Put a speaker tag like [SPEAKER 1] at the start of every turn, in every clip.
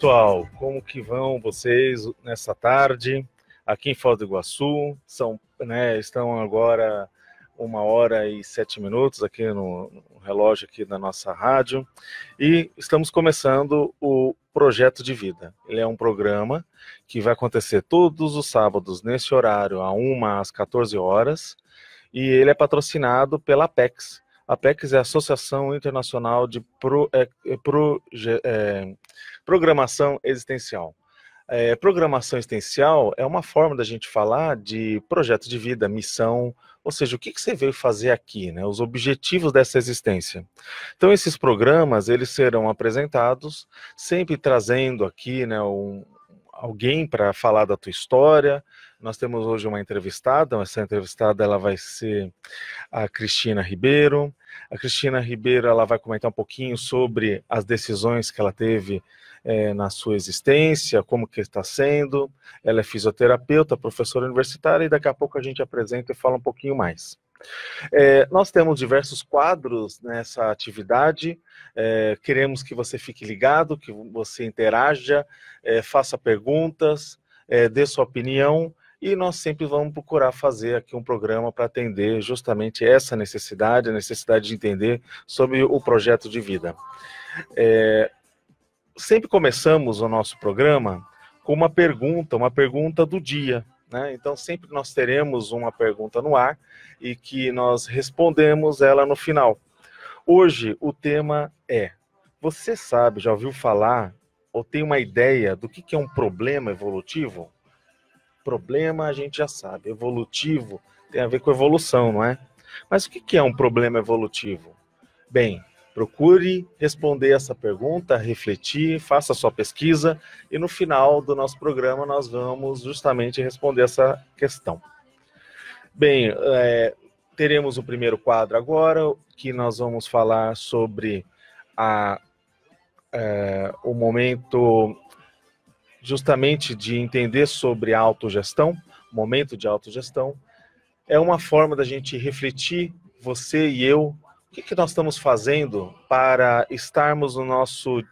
[SPEAKER 1] pessoal, como que vão vocês nessa tarde? Aqui em Foz do Iguaçu, estão agora 1h07 aqui no relógio aqui da nossa rádio e estamos começando o Projeto de Vida. Ele é um programa que vai acontecer todos os sábados nesse horário, às 14 horas, e ele é patrocinado pela Apex. A Apex é a Associação Internacional de Programação Existencial. Programação existencial é uma forma da gente falar de projeto de vida, missão, ou seja, o que você veio fazer aqui, né? Os objetivos dessa existência. Então, esses programas, eles serão apresentados, sempre trazendo aqui, né, alguém para falar da tua história. Nós temos hoje uma entrevistada, essa entrevistada ela vai ser a Cristina Ribeiro. A Cristina Ribeiro ela vai comentar um pouquinho sobre as decisões que ela teve na sua existência, como que está sendo. Ela é fisioterapeuta, professora universitária, e daqui a pouco a gente apresenta e fala um pouquinho mais. Nós temos diversos quadros nessa atividade, queremos que você fique ligado, que você interaja, faça perguntas, dê sua opinião, e nós sempre vamos procurar fazer aqui um programa para atender justamente essa necessidade, a necessidade de entender sobre o projeto de vida. Sempre começamos o nosso programa com uma pergunta do dia, né? Então sempre nós teremos uma pergunta no ar e que nós respondemos ela no final. Hoje o tema é: você sabe, já ouviu falar ou tem uma ideia do que é um problema evolutivo? Problema a gente já sabe, evolutivo tem a ver com evolução, não é? Mas o que é um problema evolutivo? Bem, procure responder essa pergunta, refletir, faça a sua pesquisa e no final do nosso programa nós vamos justamente responder essa questão. Bem, teremos o primeiro quadro agora, que nós vamos falar sobre o momento justamente de entender sobre a autogestão, momento de autogestão. É uma forma da gente refletir, você e eu, o que nós estamos fazendo para estarmos no nosso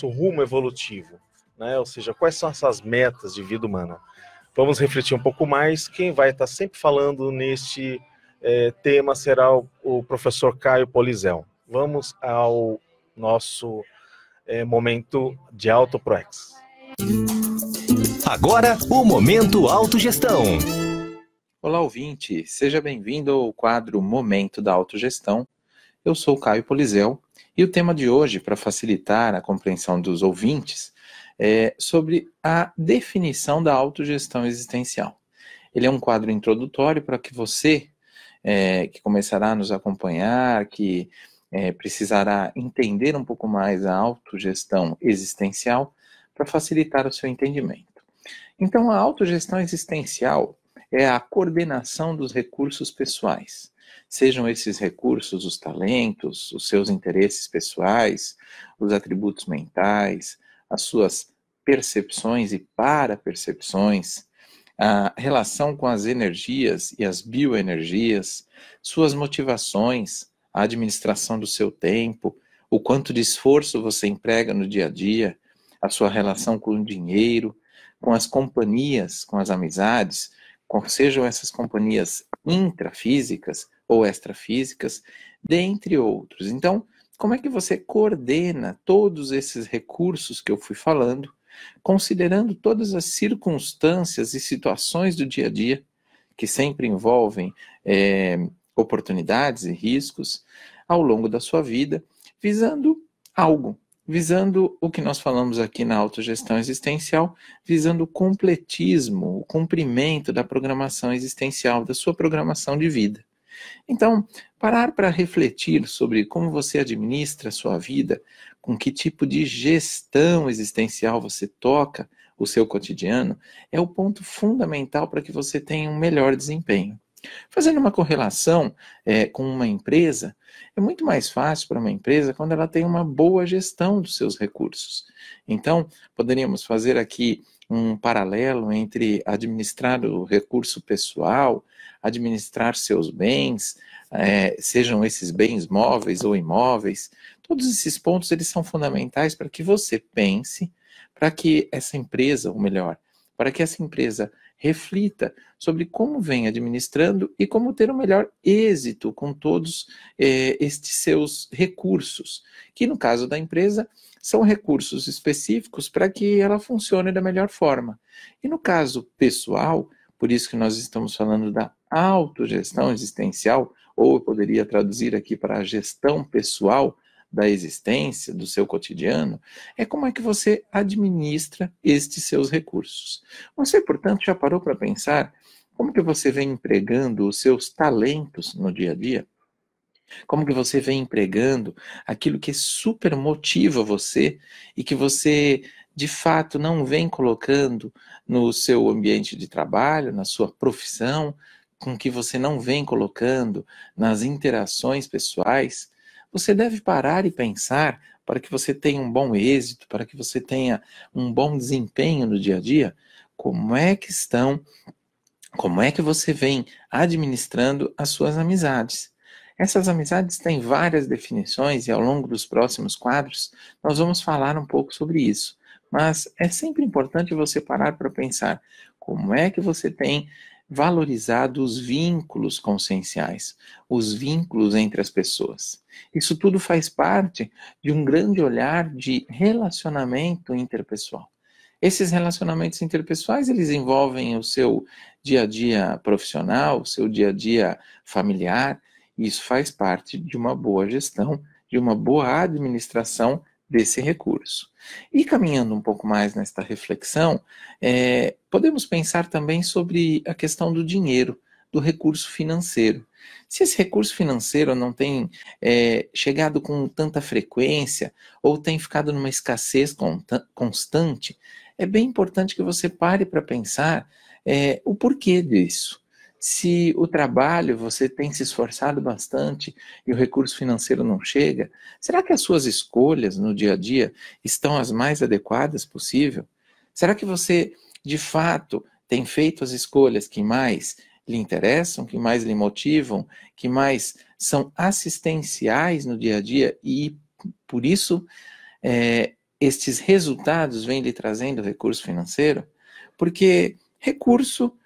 [SPEAKER 1] rumo evolutivo, né? Ou seja, quais são essas metas de vida humana? Vamos refletir um pouco mais. Quem vai estar sempre falando neste tema será o professor Caio Polizel. Vamos ao nosso momento de AutoProex.
[SPEAKER 2] Agora, o Momento Autogestão.
[SPEAKER 3] Olá, ouvinte. Seja bem-vindo ao quadro Momento da Autogestão. Eu sou o Caio Polizel e o tema de hoje, para facilitar a compreensão dos ouvintes, é sobre a definição da autogestão existencial. Ele é um quadro introdutório para que você, que começará a nos acompanhar, que precisará entender um pouco mais a autogestão existencial, para facilitar o seu entendimento. Então, a autogestão existencial é a coordenação dos recursos pessoais. Sejam esses recursos os talentos, os seus interesses pessoais, os atributos mentais, as suas percepções e parapercepções, a relação com as energias e as bioenergias, suas motivações, a administração do seu tempo, o quanto de esforço você emprega no dia a dia, a sua relação com o dinheiro, com as companhias, com as amizades, sejam essas companhias intrafísicas ou extrafísicas, dentre outros. Então, como é que você coordena todos esses recursos que eu fui falando, considerando todas as circunstâncias e situações do dia a dia, que sempre envolvem oportunidades e riscos ao longo da sua vida, visando algo, visando o que nós falamos aqui na autogestão existencial, visando o completismo, o cumprimento da programação existencial, da sua programação de vida. Então, parar para refletir sobre como você administra a sua vida, com que tipo de gestão existencial você toca o seu cotidiano, é o ponto fundamental para que você tenha um melhor desempenho. Fazendo uma correlação com uma empresa, é muito mais fácil para uma empresa quando ela tem uma boa gestão dos seus recursos. Então, poderíamos fazer aqui um paralelo entre administrar o recurso pessoal, administrar seus bens, sejam esses bens móveis ou imóveis. Todos esses pontos eles são fundamentais para que você pense para que essa empresa, ou melhor, para que essa empresa reflita sobre como vem administrando e como ter o melhor êxito com todos estes seus recursos, que no caso da empresa são recursos específicos para que ela funcione da melhor forma. E no caso pessoal, por isso que nós estamos falando da autogestão existencial, ou eu poderia traduzir aqui para a gestão pessoal da existência, do seu cotidiano, é como é que você administra estes seus recursos. Você, portanto, já parou para pensar como que você vem empregando os seus talentos no dia a dia? Como que você vem empregando aquilo que super motiva você e que você, de fato, não vem colocando no seu ambiente de trabalho, na sua profissão, com que você não vem colocando nas interações pessoais? Você deve parar e pensar para que você tenha um bom êxito, para que você tenha um bom desempenho no dia a dia, como é que você vem administrando as suas amizades. Essas amizades têm várias definições e ao longo dos próximos quadros nós vamos falar um pouco sobre isso. Mas é sempre importante você parar para pensar como é que você tem valorizado os vínculos conscienciais, os vínculos entre as pessoas. Isso tudo faz parte de um grande olhar de relacionamento interpessoal. Esses relacionamentos interpessoais, eles envolvem o seu dia a dia profissional, o seu dia a dia familiar, e isso faz parte de uma boa gestão, de uma boa administração desse recurso. E caminhando um pouco mais nesta reflexão, podemos pensar também sobre a questão do dinheiro, do recurso financeiro. Se esse recurso financeiro não tem chegado com tanta frequência ou tem ficado numa escassez constante, é bem importante que você pare para pensar o porquê disso. Se o trabalho você tem se esforçado bastante e o recurso financeiro não chega, será que as suas escolhas no dia a dia estão as mais adequadas possível? Será que você, de fato, tem feito as escolhas que mais lhe interessam, que mais lhe motivam, que mais são assistenciais no dia a dia e, por isso, estes resultados vêm lhe trazendo recurso financeiro? Porque recurso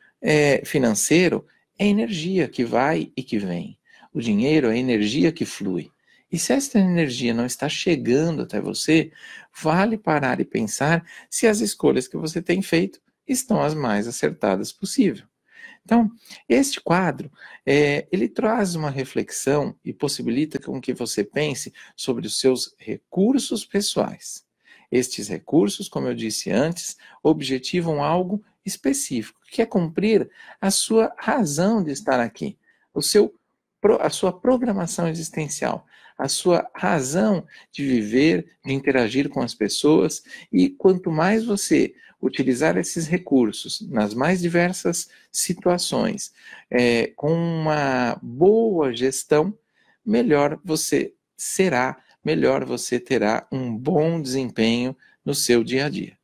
[SPEAKER 3] financeiro é energia que vai e que vem. O dinheiro é energia que flui. E se esta energia não está chegando até você, vale parar e pensar se as escolhas que você tem feito estão as mais acertadas possível. Então, este quadro, ele traz uma reflexão e possibilita com que você pense sobre os seus recursos pessoais. Estes recursos, como eu disse antes, objetivam algo específico, que é cumprir a sua razão de estar aqui, a sua programação existencial, a sua razão de viver, de interagir com as pessoas, e quanto mais você utilizar esses recursos nas mais diversas situações, com uma boa gestão, melhor você será, melhor você terá um bom desempenho no seu dia a dia.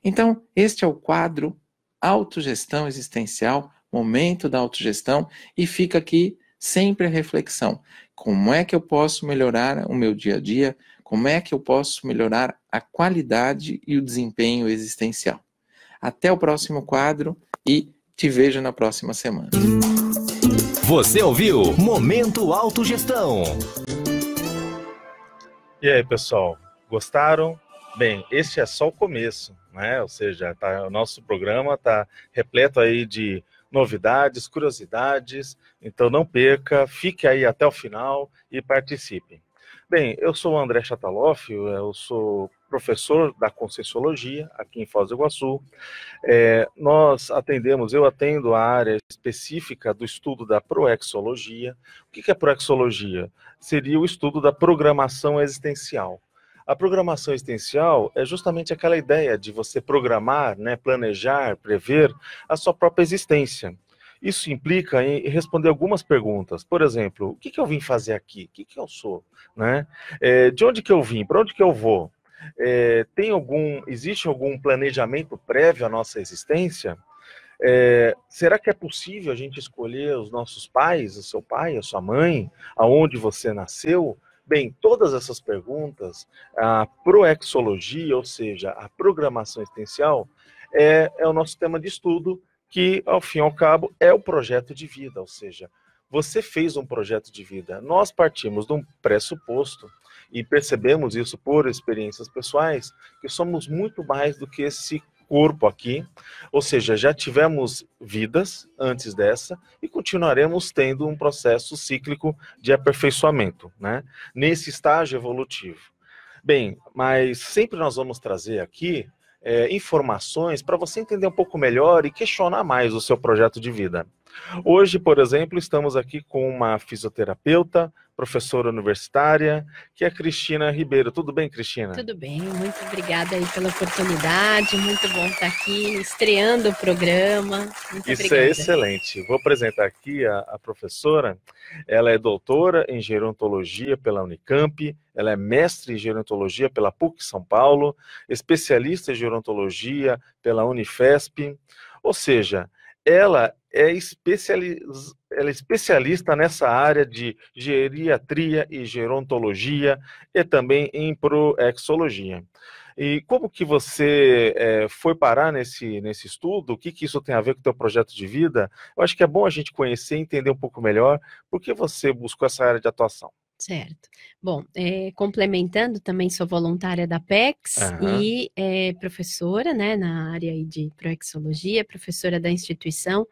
[SPEAKER 3] Então, este é o quadro Autogestão Existencial, Momento da Autogestão, e fica aqui sempre a reflexão. Como é que eu posso melhorar o meu dia a dia? Como é que eu posso melhorar a qualidade e o desempenho existencial? Até o próximo quadro e te vejo na próxima semana.
[SPEAKER 2] Você ouviu Momento Autogestão.
[SPEAKER 1] E aí, pessoal, gostaram? Bem, este é só o começo, né? Ou seja, o nosso programa está repleto aí de novidades, curiosidades, então não perca, fique aí até o final e participe. Bem, eu sou o André Chataloff, eu sou professor da Conscienciologia aqui em Foz do Iguaçu. Eu atendo a área específica do estudo da proexologia. O que é proexologia? Seria o estudo da programação existencial. A programação existencial é justamente aquela ideia de você programar, né, planejar, prever a sua própria existência. Isso implica em responder algumas perguntas. Por exemplo, o que eu vim fazer aqui? O que eu sou? Né? De onde que eu vim? Para onde que eu vou? Existe algum planejamento prévio à nossa existência? Será que é possível a gente escolher os nossos pais, o seu pai, a sua mãe, aonde você nasceu? Bem, todas essas perguntas, a proexologia, ou seja, a programação existencial, é o nosso tema de estudo, que, ao fim e ao cabo, é o projeto de vida, ou seja, você fez um projeto de vida. Nós partimos de um pressuposto, e percebemos isso por experiências pessoais, que somos muito mais do que esse corpo aqui, ou seja, já tivemos vidas antes dessa e continuaremos tendo um processo cíclico de aperfeiçoamento, né? Nesse estágio evolutivo. Bem, mas sempre nós vamos trazer aqui informações para você entender um pouco melhor e questionar mais o seu projeto de vida. Hoje, por exemplo, estamos aqui com uma fisioterapeuta, professora universitária, que é a Cristina Ribeiro. Tudo bem, Cristina?
[SPEAKER 4] Tudo bem, muito obrigada aí pela oportunidade, muito bom estar aqui estreando o programa. Muito
[SPEAKER 1] Isso
[SPEAKER 4] obrigada.
[SPEAKER 1] é excelente. Vou apresentar aqui a professora. Ela é doutora em gerontologia pela Unicamp, ela é mestre em gerontologia pela PUC São Paulo, especialista em gerontologia pela Unifesp, ou seja, ela é especialista nessa área de geriatria e gerontologia e também em proexologia. E como que você foi parar nesse estudo? O que isso tem a ver com o teu projeto de vida? Eu acho que é bom a gente conhecer e entender um pouco melhor por que você buscou essa área de atuação.
[SPEAKER 4] Certo. Bom, complementando, também sou voluntária da PEX e professora, né, na área aí de proexologia, professora da instituição.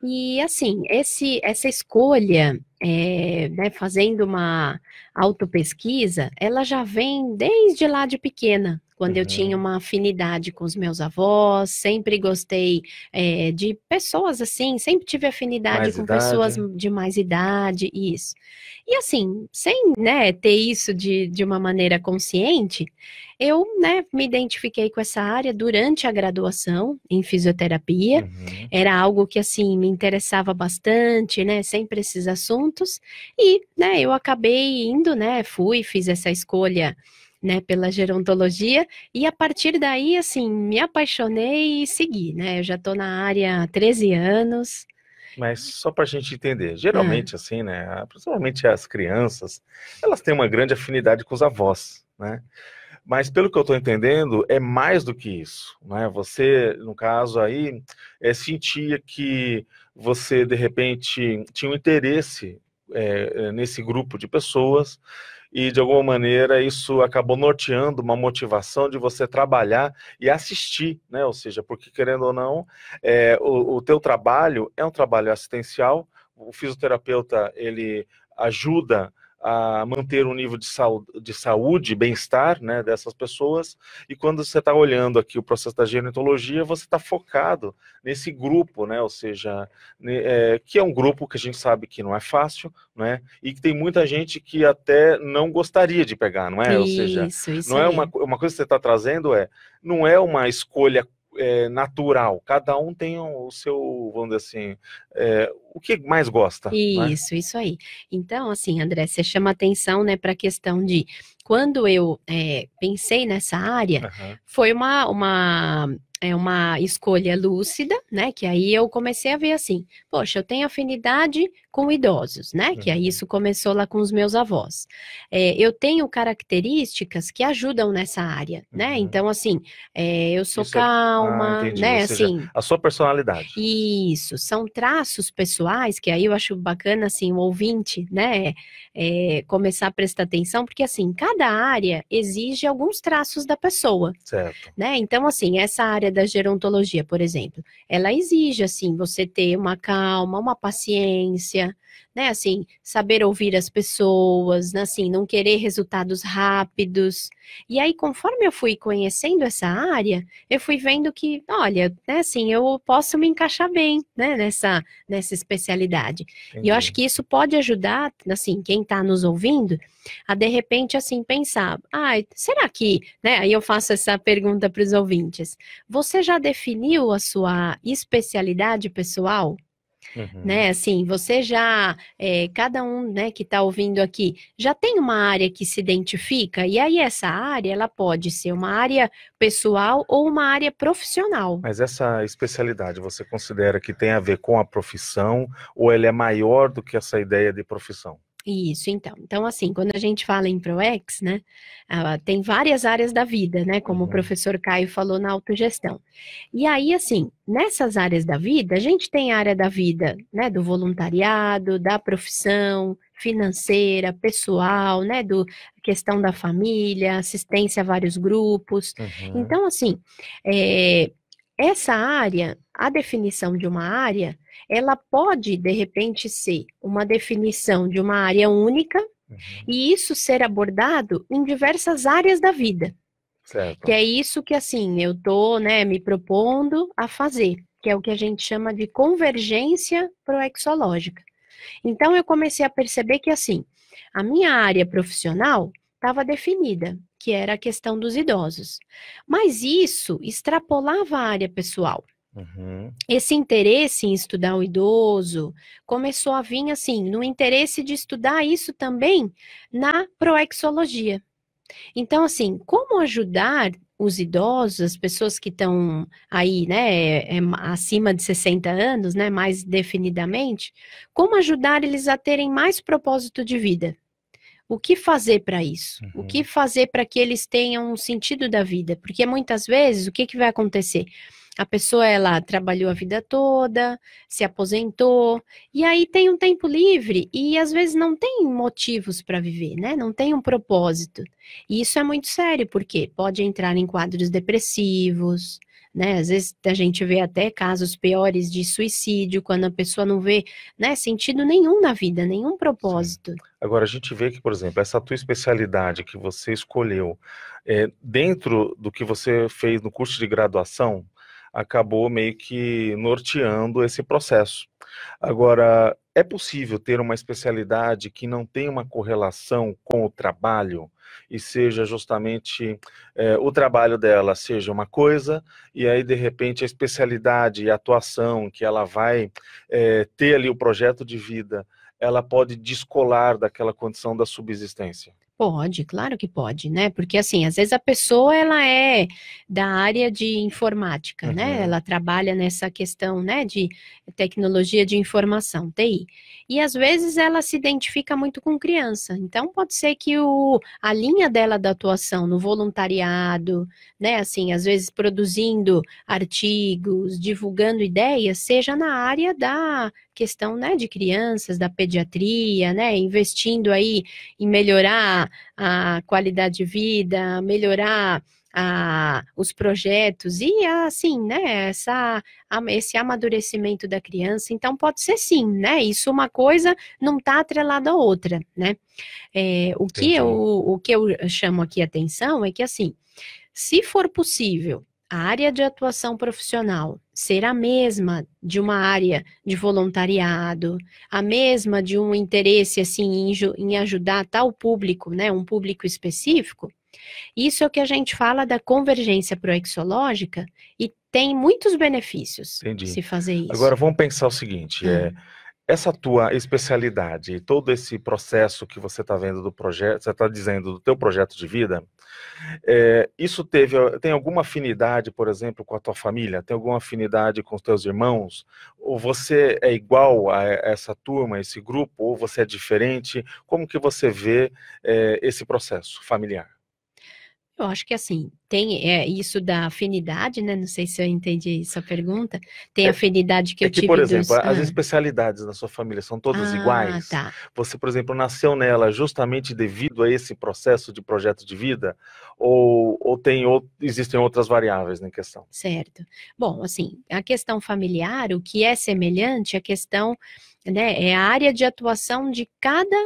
[SPEAKER 4] E, assim, essa escolha, né, fazendo uma autopesquisa, ela já vem desde lá de pequena, quando eu tinha uma afinidade com os meus avós, sempre gostei de pessoas assim, sempre tive afinidade com pessoas de mais idade, isso. E assim, sem, né, ter isso de uma maneira consciente, eu, né, me identifiquei com essa área durante a graduação em fisioterapia. Era algo que, assim, me interessava bastante, né, sempre esses assuntos. E, né, eu acabei indo, né, fiz essa escolha, né, pela gerontologia, e a partir daí, assim, me apaixonei e segui, né, eu já estou na área há 13 anos.
[SPEAKER 1] Mas só para a gente entender, geralmente assim, né, principalmente as crianças, elas têm uma grande afinidade com os avós, né? Mas pelo que eu estou entendendo, é mais do que isso, né? Você, no caso aí, sentia que você, de repente, tinha um interesse nesse grupo de pessoas e, de alguma maneira, isso acabou norteando uma motivação de você trabalhar e assistir, né? Ou seja, porque, querendo ou não, o teu trabalho é um trabalho assistencial, o fisioterapeuta, ele ajuda a manter um nível de saúde, bem-estar, né, dessas pessoas, e quando você está olhando aqui o processo da gerontologia, você está focado nesse grupo, né, ou seja, que é um grupo que a gente sabe que não é fácil, né, e que tem muita gente que até não gostaria de pegar, não é? Ou seja, não é uma coisa que você está trazendo, não é uma escolha natural, cada um tem o seu, vamos dizer assim, o que mais gosta.
[SPEAKER 4] Isso, isso aí. Então, assim, André, você chama atenção, né, para a questão de, quando eu pensei nessa área, foi uma escolha lúcida, né, que aí eu comecei a ver assim, poxa, eu tenho afinidade com idosos, né, que aí isso começou lá com os meus avós. Eu tenho características que ajudam nessa área, né, então assim, eu sou calma, né,
[SPEAKER 1] ou seja,
[SPEAKER 4] assim...
[SPEAKER 1] a sua personalidade.
[SPEAKER 4] Isso, são traços pessoais, que aí eu acho bacana, assim, o ouvinte, né, começar a prestar atenção, porque assim, cada área exige alguns traços da pessoa.
[SPEAKER 1] Certo.
[SPEAKER 4] Né, então assim, essa área da gerontologia, por exemplo, ela exige, assim, você ter uma calma, uma paciência, né, assim, saber ouvir as pessoas, né, assim, não querer resultados rápidos. E aí, conforme eu fui conhecendo essa área, eu fui vendo que, olha, né, assim, eu posso me encaixar bem, né, nessa especialidade.
[SPEAKER 1] Entendi.
[SPEAKER 4] E eu acho que isso pode ajudar, assim, quem está nos ouvindo, a de repente, assim, pensar, será que, né, aí eu faço essa pergunta para os ouvintes, você já definiu a sua especialidade pessoal? Né, assim, você já, cada um, né, que está ouvindo aqui, já tem uma área que se identifica, e aí essa área, ela pode ser uma área pessoal ou uma área profissional.
[SPEAKER 1] Mas essa especialidade, você considera que tem a ver com a profissão, ou ela é maior do que essa ideia de profissão?
[SPEAKER 4] Isso, então. Então, assim, quando a gente fala em ProEx, né, tem várias áreas da vida, né, como o professor Caio falou na autogestão. E aí, assim, nessas áreas da vida, a gente tem a área da vida, né, do voluntariado, da profissão, financeira, pessoal, né, do questão da família, assistência a vários grupos. Então, assim, essa área, a definição de uma área, ela pode, de repente, ser uma definição de uma área única, e isso ser abordado em diversas áreas da vida.
[SPEAKER 1] Certo.
[SPEAKER 4] Que é isso que, assim, eu estou, né, me propondo a fazer, que é o que a gente chama de convergência proexológica. Então, eu comecei a perceber que, assim, a minha área profissional estava definida, que era a questão dos idosos. Mas isso extrapolava a área pessoal. Esse interesse em estudar o idoso começou a vir, assim, no interesse de estudar isso também na proexologia. Então, assim, como ajudar os idosos, as pessoas que estão aí, né, acima de 60 anos, né, mais definidamente, como ajudar eles a terem mais propósito de vida? O que fazer para isso? O que fazer para que eles tenham um sentido da vida? Porque muitas vezes, o que vai acontecer? A pessoa, ela trabalhou a vida toda, se aposentou, e aí tem um tempo livre, e às vezes não tem motivos para viver, né? Não tem um propósito. E isso é muito sério, porque pode entrar em quadros depressivos, né? Às vezes a gente vê até casos piores de suicídio, quando a pessoa não vê, né, sentido nenhum na vida, nenhum propósito.
[SPEAKER 1] Sim. Agora, a gente vê que, por exemplo, essa tua especialidade que você escolheu, dentro do que você fez no curso de graduação, acabou meio que norteando esse processo. Agora, é possível ter uma especialidade que não tenha uma correlação com o trabalho e seja justamente o trabalho dela seja uma coisa e aí de repente a especialidade e a atuação que ela vai ter ali o projeto de vida, ela pode descolar daquela condição da subsistência?
[SPEAKER 4] Pode, claro que pode, né? Porque assim, às vezes a pessoa ela é da área de informática, né? Ela trabalha nessa questão, né, de tecnologia de informação, TI. E às vezes ela se identifica muito com criança. Então pode ser que a linha dela da atuação no voluntariado, né, assim, às vezes produzindo artigos, divulgando ideias, seja na área da questão, né, de crianças, da pediatria, né, investindo aí em melhorar a qualidade de vida, melhorar os projetos e assim, né, esse amadurecimento da criança. Então pode ser sim, né, isso uma coisa não está atrelada à outra, né. O que eu chamo aqui a atenção é que assim, se for possível a área de atuação profissional ser a mesma de uma área de voluntariado, a mesma de um interesse assim em ajudar tal público, né, um público específico, isso é o que a gente fala da convergência proexológica e tem muitos benefícios se fazer isso.
[SPEAKER 1] Agora vamos pensar o seguinte, essa tua especialidade, todo esse processo que você está vendo do projeto, você está dizendo do teu projeto de vida, isso tem alguma afinidade, por exemplo, com a tua família? Tem alguma afinidade com os teus irmãos? Ou você é igual a essa turma, esse grupo? Ou você é diferente? Como que você vê esse processo familiar?
[SPEAKER 4] Eu acho que assim, tem isso da afinidade, né? Não sei se eu entendi sua pergunta. Tem afinidade que eu tive
[SPEAKER 1] por exemplo,
[SPEAKER 4] dos...
[SPEAKER 1] as especialidades da sua família são todas iguais?
[SPEAKER 4] Tá.
[SPEAKER 1] Você, por exemplo, nasceu nela justamente devido a esse processo de projeto de vida? Ou existem outras variáveis na questão?
[SPEAKER 4] Certo. Bom, assim, a questão familiar, o que é semelhante, a questão, né, é a área de atuação de cada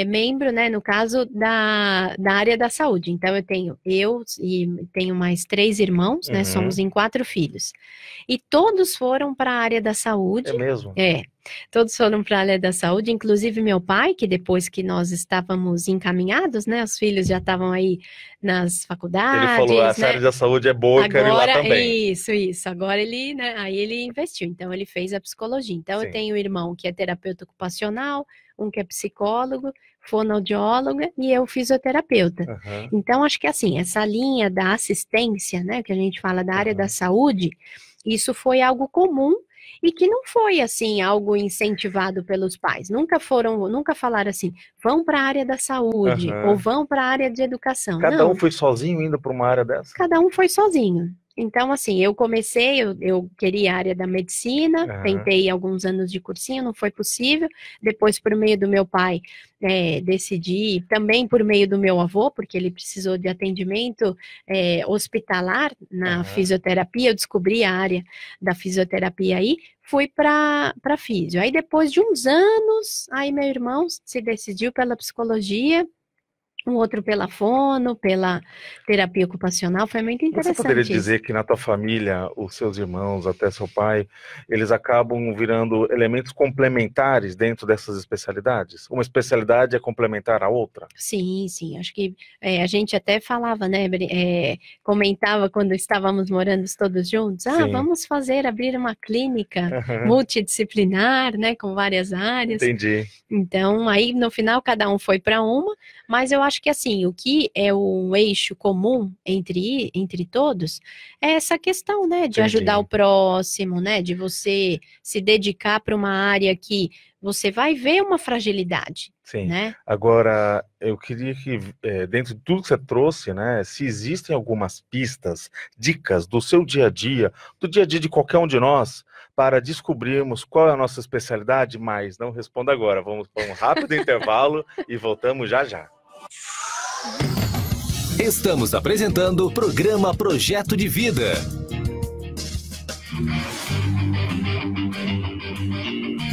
[SPEAKER 4] membro, né, no caso da área da saúde. Então, eu tenho mais 3 irmãos, né, somos em 4 filhos. E todos foram para a área da saúde.
[SPEAKER 1] É mesmo?
[SPEAKER 4] Todos foram para a área da saúde, inclusive meu pai, que depois que nós estávamos encaminhados, né, os filhos já estavam aí nas faculdades.
[SPEAKER 1] Ele falou, essa área da saúde é boa, eu quero ir lá também.
[SPEAKER 4] Isso, agora ele, né, aí ele investiu, então ele fez a psicologia. Então eu tenho um irmão que é terapeuta ocupacional, um que é psicólogo, fonoaudiólogo e eu fisioterapeuta. Então acho que assim, essa linha da assistência, né, que a gente fala da área da saúde, isso foi algo comum e que não foi assim algo incentivado pelos pais. Nunca falaram assim, vão para a área da saúde ou vão para a área de educação.
[SPEAKER 1] Cada um foi sozinho indo para uma área dessa?
[SPEAKER 4] Cada um foi sozinho. Então, assim, eu queria a área da medicina, tentei alguns anos de cursinho, não foi possível. Depois, por meio do meu pai, decidi, também por meio do meu avô, porque ele precisou de atendimento hospitalar na fisioterapia, eu descobri a área da fisioterapia aí, fui para físio. Aí, depois de uns anos, aí meu irmão se decidiu pela psicologia, um outro pela fono, pela terapia ocupacional, foi muito interessante.
[SPEAKER 1] Você poderia dizer que na tua família, os seus irmãos, até seu pai, eles acabam virando elementos complementares dentro dessas especialidades? Uma especialidade é complementar a outra?
[SPEAKER 4] Sim, sim, acho que a gente até falava, né, comentava quando estávamos morando todos juntos, vamos abrir uma clínica multidisciplinar, né, com várias áreas.
[SPEAKER 1] Entendi.
[SPEAKER 4] Então, aí no final cada um foi para uma, mas eu acho que assim, o que é o eixo comum entre todos é essa questão, né, de ajudar o próximo, né, de você se dedicar para uma área que você vai ver uma fragilidade.
[SPEAKER 1] Sim.
[SPEAKER 4] Né?
[SPEAKER 1] Agora, eu queria que, dentro de tudo que você trouxe, né, se existem algumas pistas, dicas do seu dia a dia, do dia a dia de qualquer um de nós, para descobrirmos qual é a nossa especialidade, mas não responda agora. Vamos para um rápido intervalo e voltamos já já.
[SPEAKER 2] Estamos apresentando o programa Projeto de Vida.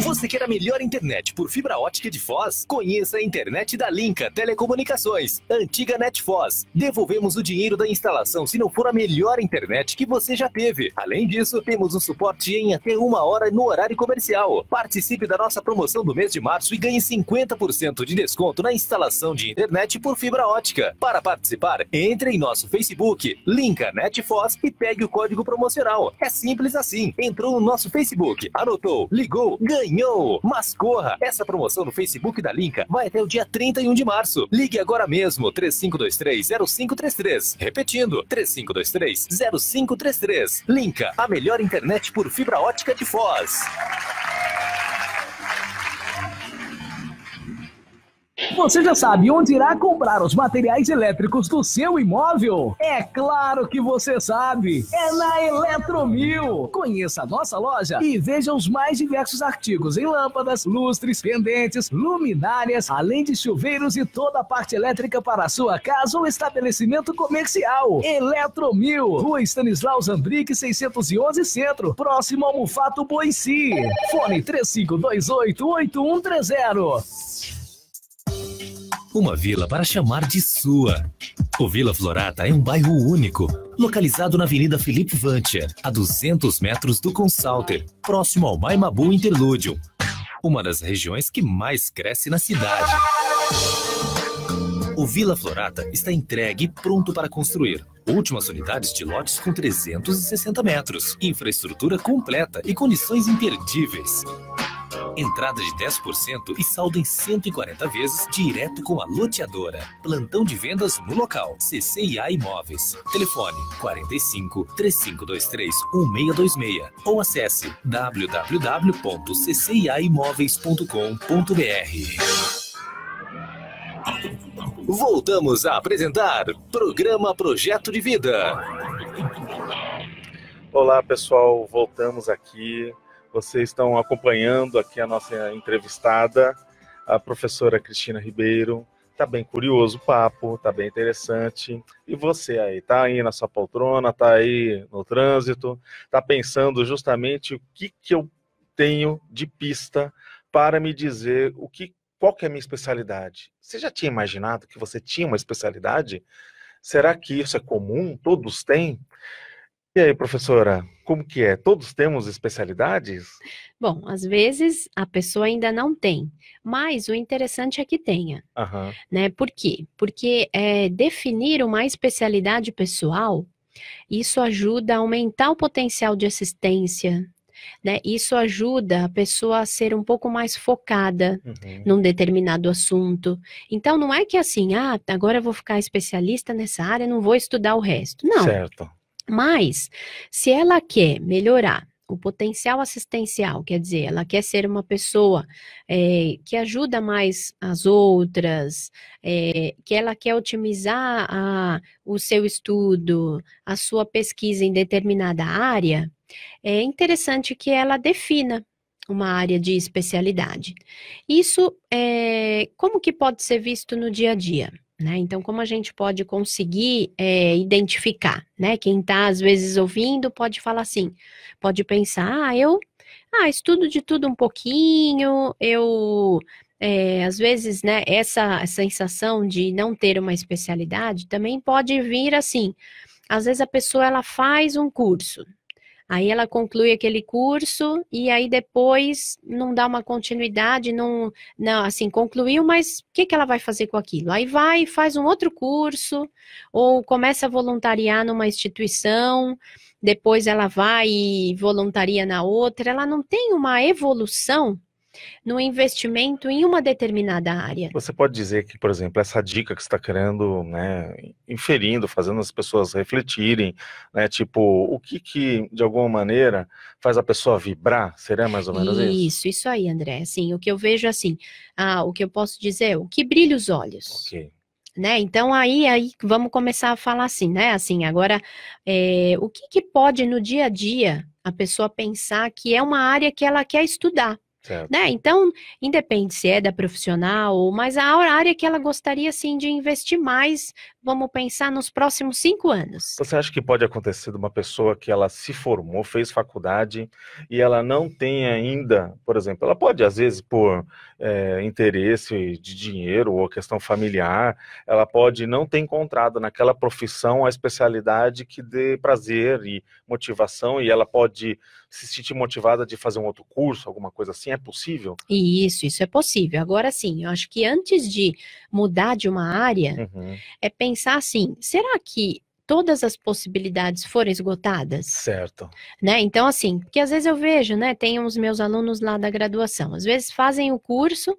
[SPEAKER 2] Você quer a melhor internet por fibra ótica de Foz? Conheça a internet da Linca Telecomunicações, antiga NetFoz. Devolvemos o dinheiro da instalação se não for a melhor internet que você já teve. Além disso, temos um suporte em até 1 hora no horário comercial. Participe da nossa promoção do mês de março e ganhe 50% de desconto na instalação de internet por fibra ótica. Para participar, entre em nosso Facebook, Linca NetFoz, e pegue o código promocional. É simples assim. Entrou no nosso Facebook, anotou, ligou, ganhou. Mas corra! Essa promoção no Facebook da Linca vai até o dia 31 de março. Ligue agora mesmo, 3523-0533. Repetindo, 3523-0533. Linca, a melhor internet por fibra ótica de Foz.
[SPEAKER 5] Você já sabe onde irá comprar os materiais elétricos do seu imóvel? É claro que você sabe! É na Eletromil! Conheça a nossa loja e veja os mais diversos artigos em lâmpadas, lustres, pendentes, luminárias, além de chuveiros e toda a parte elétrica para a sua casa ou estabelecimento comercial. Eletromil, Rua Stanislau Zambrick, 611 Centro, próximo ao Mufato Boici. Fone 3528-8130.
[SPEAKER 2] Uma vila para chamar de sua. O Vila Florata é um bairro único, localizado na Avenida Felipe Vancher, a 200 metros do Consalter, próximo ao Maimabu Interlúdio, uma das regiões que mais cresce na cidade. O Vila Florata está entregue e pronto para construir. Últimas unidades de lotes com 360 metros, infraestrutura completa e condições imperdíveis. Entrada de 10% e saldo em 140 vezes direto com a loteadora. Plantão de vendas no local. CCIA Imóveis. Telefone 45 3523 1626 ou acesse www.cciaimoveis.com.br. Voltamos a apresentar Programa Projeto de Vida.
[SPEAKER 1] Olá, pessoal, voltamos aqui. Vocês estão acompanhando aqui a nossa entrevistada, a professora Cristina Ribeiro. Tá bem curioso o papo, tá bem interessante. E você aí, tá aí na sua poltrona, tá aí no trânsito, tá pensando justamente o que eu tenho de pista para me dizer qual que é a minha especialidade. Você já tinha imaginado que você tinha uma especialidade? Será que isso é comum? Todos têm? E aí, professora, como que é? Todos temos especialidades?
[SPEAKER 4] Bom, às vezes a pessoa ainda não tem, mas o interessante é que tenha, né? Por quê? Porque definir uma especialidade pessoal, isso ajuda a aumentar o potencial de assistência, né? Isso ajuda a pessoa a ser um pouco mais focada num determinado assunto. Então, não é que assim, agora eu vou ficar especialista nessa área, não vou estudar o resto. Não.
[SPEAKER 1] Certo.
[SPEAKER 4] Mas, se ela quer melhorar o potencial assistencial, quer dizer, ela quer ser uma pessoa que ajuda mais as outras, que ela quer otimizar o seu estudo, a sua pesquisa em determinada área, é interessante que ela defina uma área de especialidade. Isso, como que pode ser visto no dia a dia? Né? Então, como a gente pode conseguir identificar, né? Quem está, às vezes, ouvindo pode falar assim, pode pensar, eu estudo de tudo um pouquinho, às vezes, né, essa sensação de não ter uma especialidade também pode vir assim, às vezes a pessoa, ela faz um curso, aí ela conclui aquele curso e aí depois não dá uma continuidade, não assim, concluiu, mas o que ela vai fazer com aquilo? Aí vai e faz um outro curso, ou começa a voluntariar numa instituição, depois ela vai e voluntaria na outra, ela não tem uma evolução no investimento em uma determinada área.
[SPEAKER 1] Você pode dizer que, por exemplo, essa dica que você está querendo, né, inferindo, fazendo as pessoas refletirem, né, tipo, o que de alguma maneira faz a pessoa vibrar? Seria mais ou menos isso?
[SPEAKER 4] Isso aí, André. Assim, o que eu vejo assim, o que eu posso dizer, o que brilha os olhos.
[SPEAKER 1] Ok.
[SPEAKER 4] Né? Então, aí vamos começar a falar assim, né? Assim, agora, o que pode no dia a dia a pessoa pensar que é uma área que ela quer estudar?
[SPEAKER 1] Certo.
[SPEAKER 4] Né? Então, independe se é da profissional, mas a área que ela gostaria, assim, de investir mais, vamos pensar nos próximos 5 anos.
[SPEAKER 1] Você acha que pode acontecer de uma pessoa que ela se formou, fez faculdade e ela não tem ainda, por exemplo, ela pode, às vezes, por interesse de dinheiro ou questão familiar, ela pode não ter encontrado naquela profissão a especialidade que dê prazer e motivação, e ela pode se sentir motivada de fazer um outro curso, alguma coisa assim? É possível?
[SPEAKER 4] Isso é possível. Agora sim, eu acho que antes de mudar de uma área, é pensar assim, será que todas as possibilidades foram esgotadas?
[SPEAKER 1] Certo.
[SPEAKER 4] Né? Então, assim, porque às vezes eu vejo, né, tem uns meus alunos lá da graduação, às vezes fazem o curso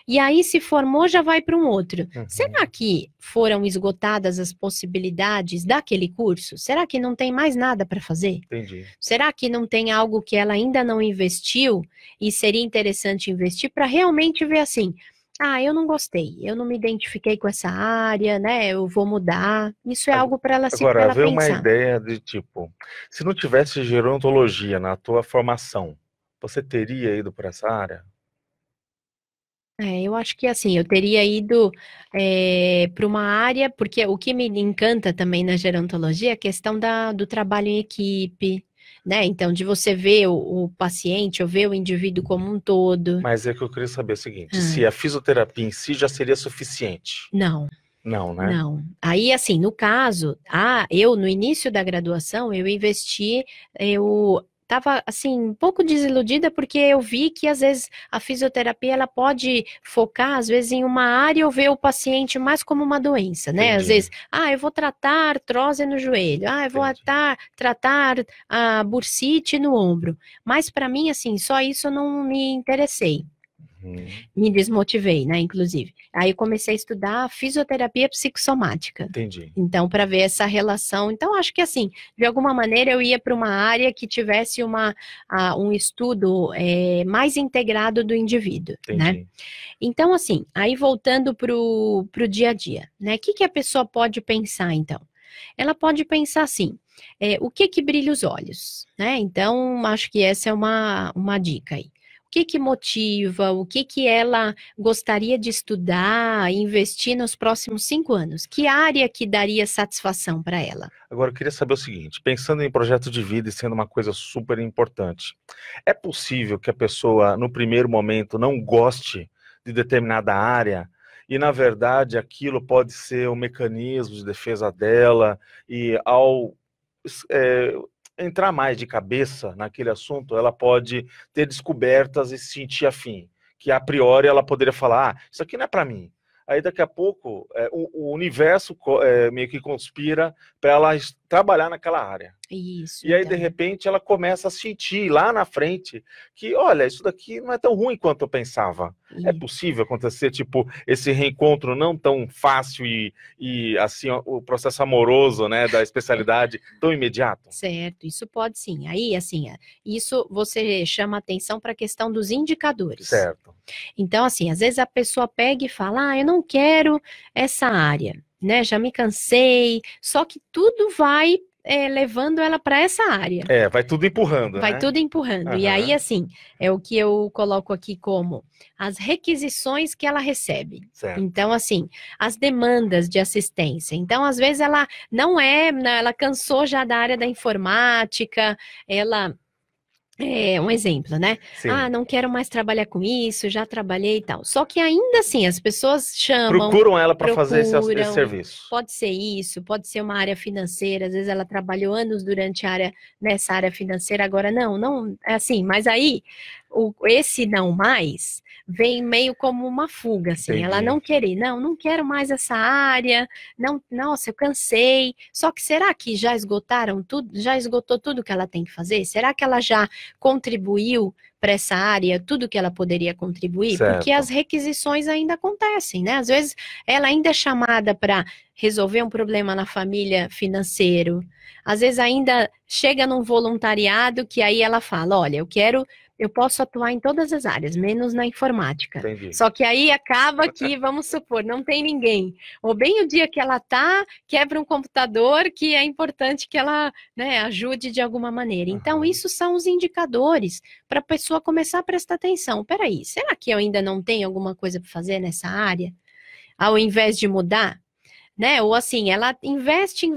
[SPEAKER 4] e aí se formou já vai para um outro. Será que foram esgotadas as possibilidades daquele curso? Será que não tem mais nada para fazer?
[SPEAKER 1] Entendi.
[SPEAKER 4] Será que não tem algo que ela ainda não investiu e seria interessante investir para realmente ver assim, eu não gostei, eu não me identifiquei com essa área, né, eu vou mudar. Isso é algo para ela se
[SPEAKER 1] Agora, veio uma
[SPEAKER 4] pensar.
[SPEAKER 1] ideia de tipo, se não tivesse gerontologia na tua formação, você teria ido para essa área?
[SPEAKER 4] Eu acho que assim, eu teria ido para uma área, porque o que me encanta também na gerontologia é a questão do trabalho em equipe, né? Então, de você ver o paciente, ou ver o indivíduo como um todo.
[SPEAKER 1] Mas é que eu queria saber o seguinte, se a fisioterapia em si já seria suficiente?
[SPEAKER 4] Não.
[SPEAKER 1] Não, né?
[SPEAKER 4] Não. Aí, assim, no caso, eu no início da graduação, eu estava, assim, um pouco desiludida porque eu vi que, às vezes, a fisioterapia, ela pode focar, às vezes, em uma área ou ver o paciente mais como uma doença, né?
[SPEAKER 1] Entendi.
[SPEAKER 4] Às vezes, eu vou tratar artrose no joelho, eu vou tratar a bursite no ombro. Mas, para mim, assim, só isso eu não me interessei. Me desmotivei, né, inclusive. Aí eu comecei a estudar fisioterapia psicossomática.
[SPEAKER 1] Entendi.
[SPEAKER 4] Então, para ver essa relação. Então, acho que assim, de alguma maneira eu ia para uma área que tivesse um estudo mais integrado do indivíduo, né? Então, assim, aí voltando para o dia a dia, né? O que a pessoa pode pensar, então? Ela pode pensar assim, o que brilha os olhos, né? Então, acho que essa é uma dica aí. O que motiva, o que ela gostaria de estudar, investir nos próximos 5 anos? Que área que daria satisfação para ela?
[SPEAKER 1] Agora, eu queria saber o seguinte, pensando em projeto de vida e sendo uma coisa super importante, é possível que a pessoa, no primeiro momento, não goste de determinada área e, na verdade, aquilo pode ser um mecanismo de defesa dela e, ao entrar mais de cabeça naquele assunto, ela pode ter descobertas e se sentir afim, que a priori ela poderia falar, isso aqui não é para mim. Aí daqui a pouco o universo meio que conspira para ela trabalhar naquela área.
[SPEAKER 4] Isso.
[SPEAKER 1] E aí, de repente, ela começa a sentir lá na frente que, olha, isso daqui não é tão ruim quanto eu pensava. É possível acontecer, tipo, esse reencontro não tão fácil e assim, o processo amoroso, né, da especialidade tão imediato?
[SPEAKER 4] Certo, isso pode sim. Aí, assim, isso você chama atenção para a questão dos indicadores.
[SPEAKER 1] Certo.
[SPEAKER 4] Então, assim, às vezes a pessoa pega e fala, eu não quero essa área, né? Já me cansei, só que tudo vai levando ela para essa área.
[SPEAKER 1] Vai tudo empurrando,
[SPEAKER 4] Vai
[SPEAKER 1] né?
[SPEAKER 4] tudo empurrando. E aí, assim, é o que eu coloco aqui como as requisições que ela recebe.
[SPEAKER 1] Certo.
[SPEAKER 4] Então, assim, as demandas de assistência. Então, às vezes, ela não ela cansou já da área da informática, ela... um exemplo, né?
[SPEAKER 1] Sim.
[SPEAKER 4] Não quero mais trabalhar com isso, já trabalhei e tal. Só que ainda assim, as pessoas chamam...
[SPEAKER 1] Procuram ela para fazer esse serviço.
[SPEAKER 4] Pode ser isso, pode ser uma área financeira, às vezes ela trabalhou anos nessa área financeira, agora não, é assim, mas aí, esse não mais, vem meio como uma fuga, assim,
[SPEAKER 1] Entendi.
[SPEAKER 4] Ela não querer, não quero mais essa área, nossa, eu cansei, só que será que já esgotaram tudo, já esgotou tudo que ela tem que fazer? Será que ela já contribuiu para essa área tudo que ela poderia contribuir?
[SPEAKER 1] Certo.
[SPEAKER 4] Porque as requisições ainda acontecem, né? Às vezes ela ainda é chamada para resolver um problema na família financeiro, às vezes ainda chega num voluntariado que aí ela fala, olha, eu posso atuar em todas as áreas, menos na informática.
[SPEAKER 1] Entendi.
[SPEAKER 4] Só que aí acaba que, vamos supor, não tem ninguém. Ou bem o dia que ela quebra um computador, que é importante que ela, né, ajude de alguma maneira. Então, isso são os indicadores para a pessoa começar a prestar atenção. Peraí, será que eu ainda não tenho alguma coisa para fazer nessa área? Ao invés de mudar? Né? Ou assim, ela investe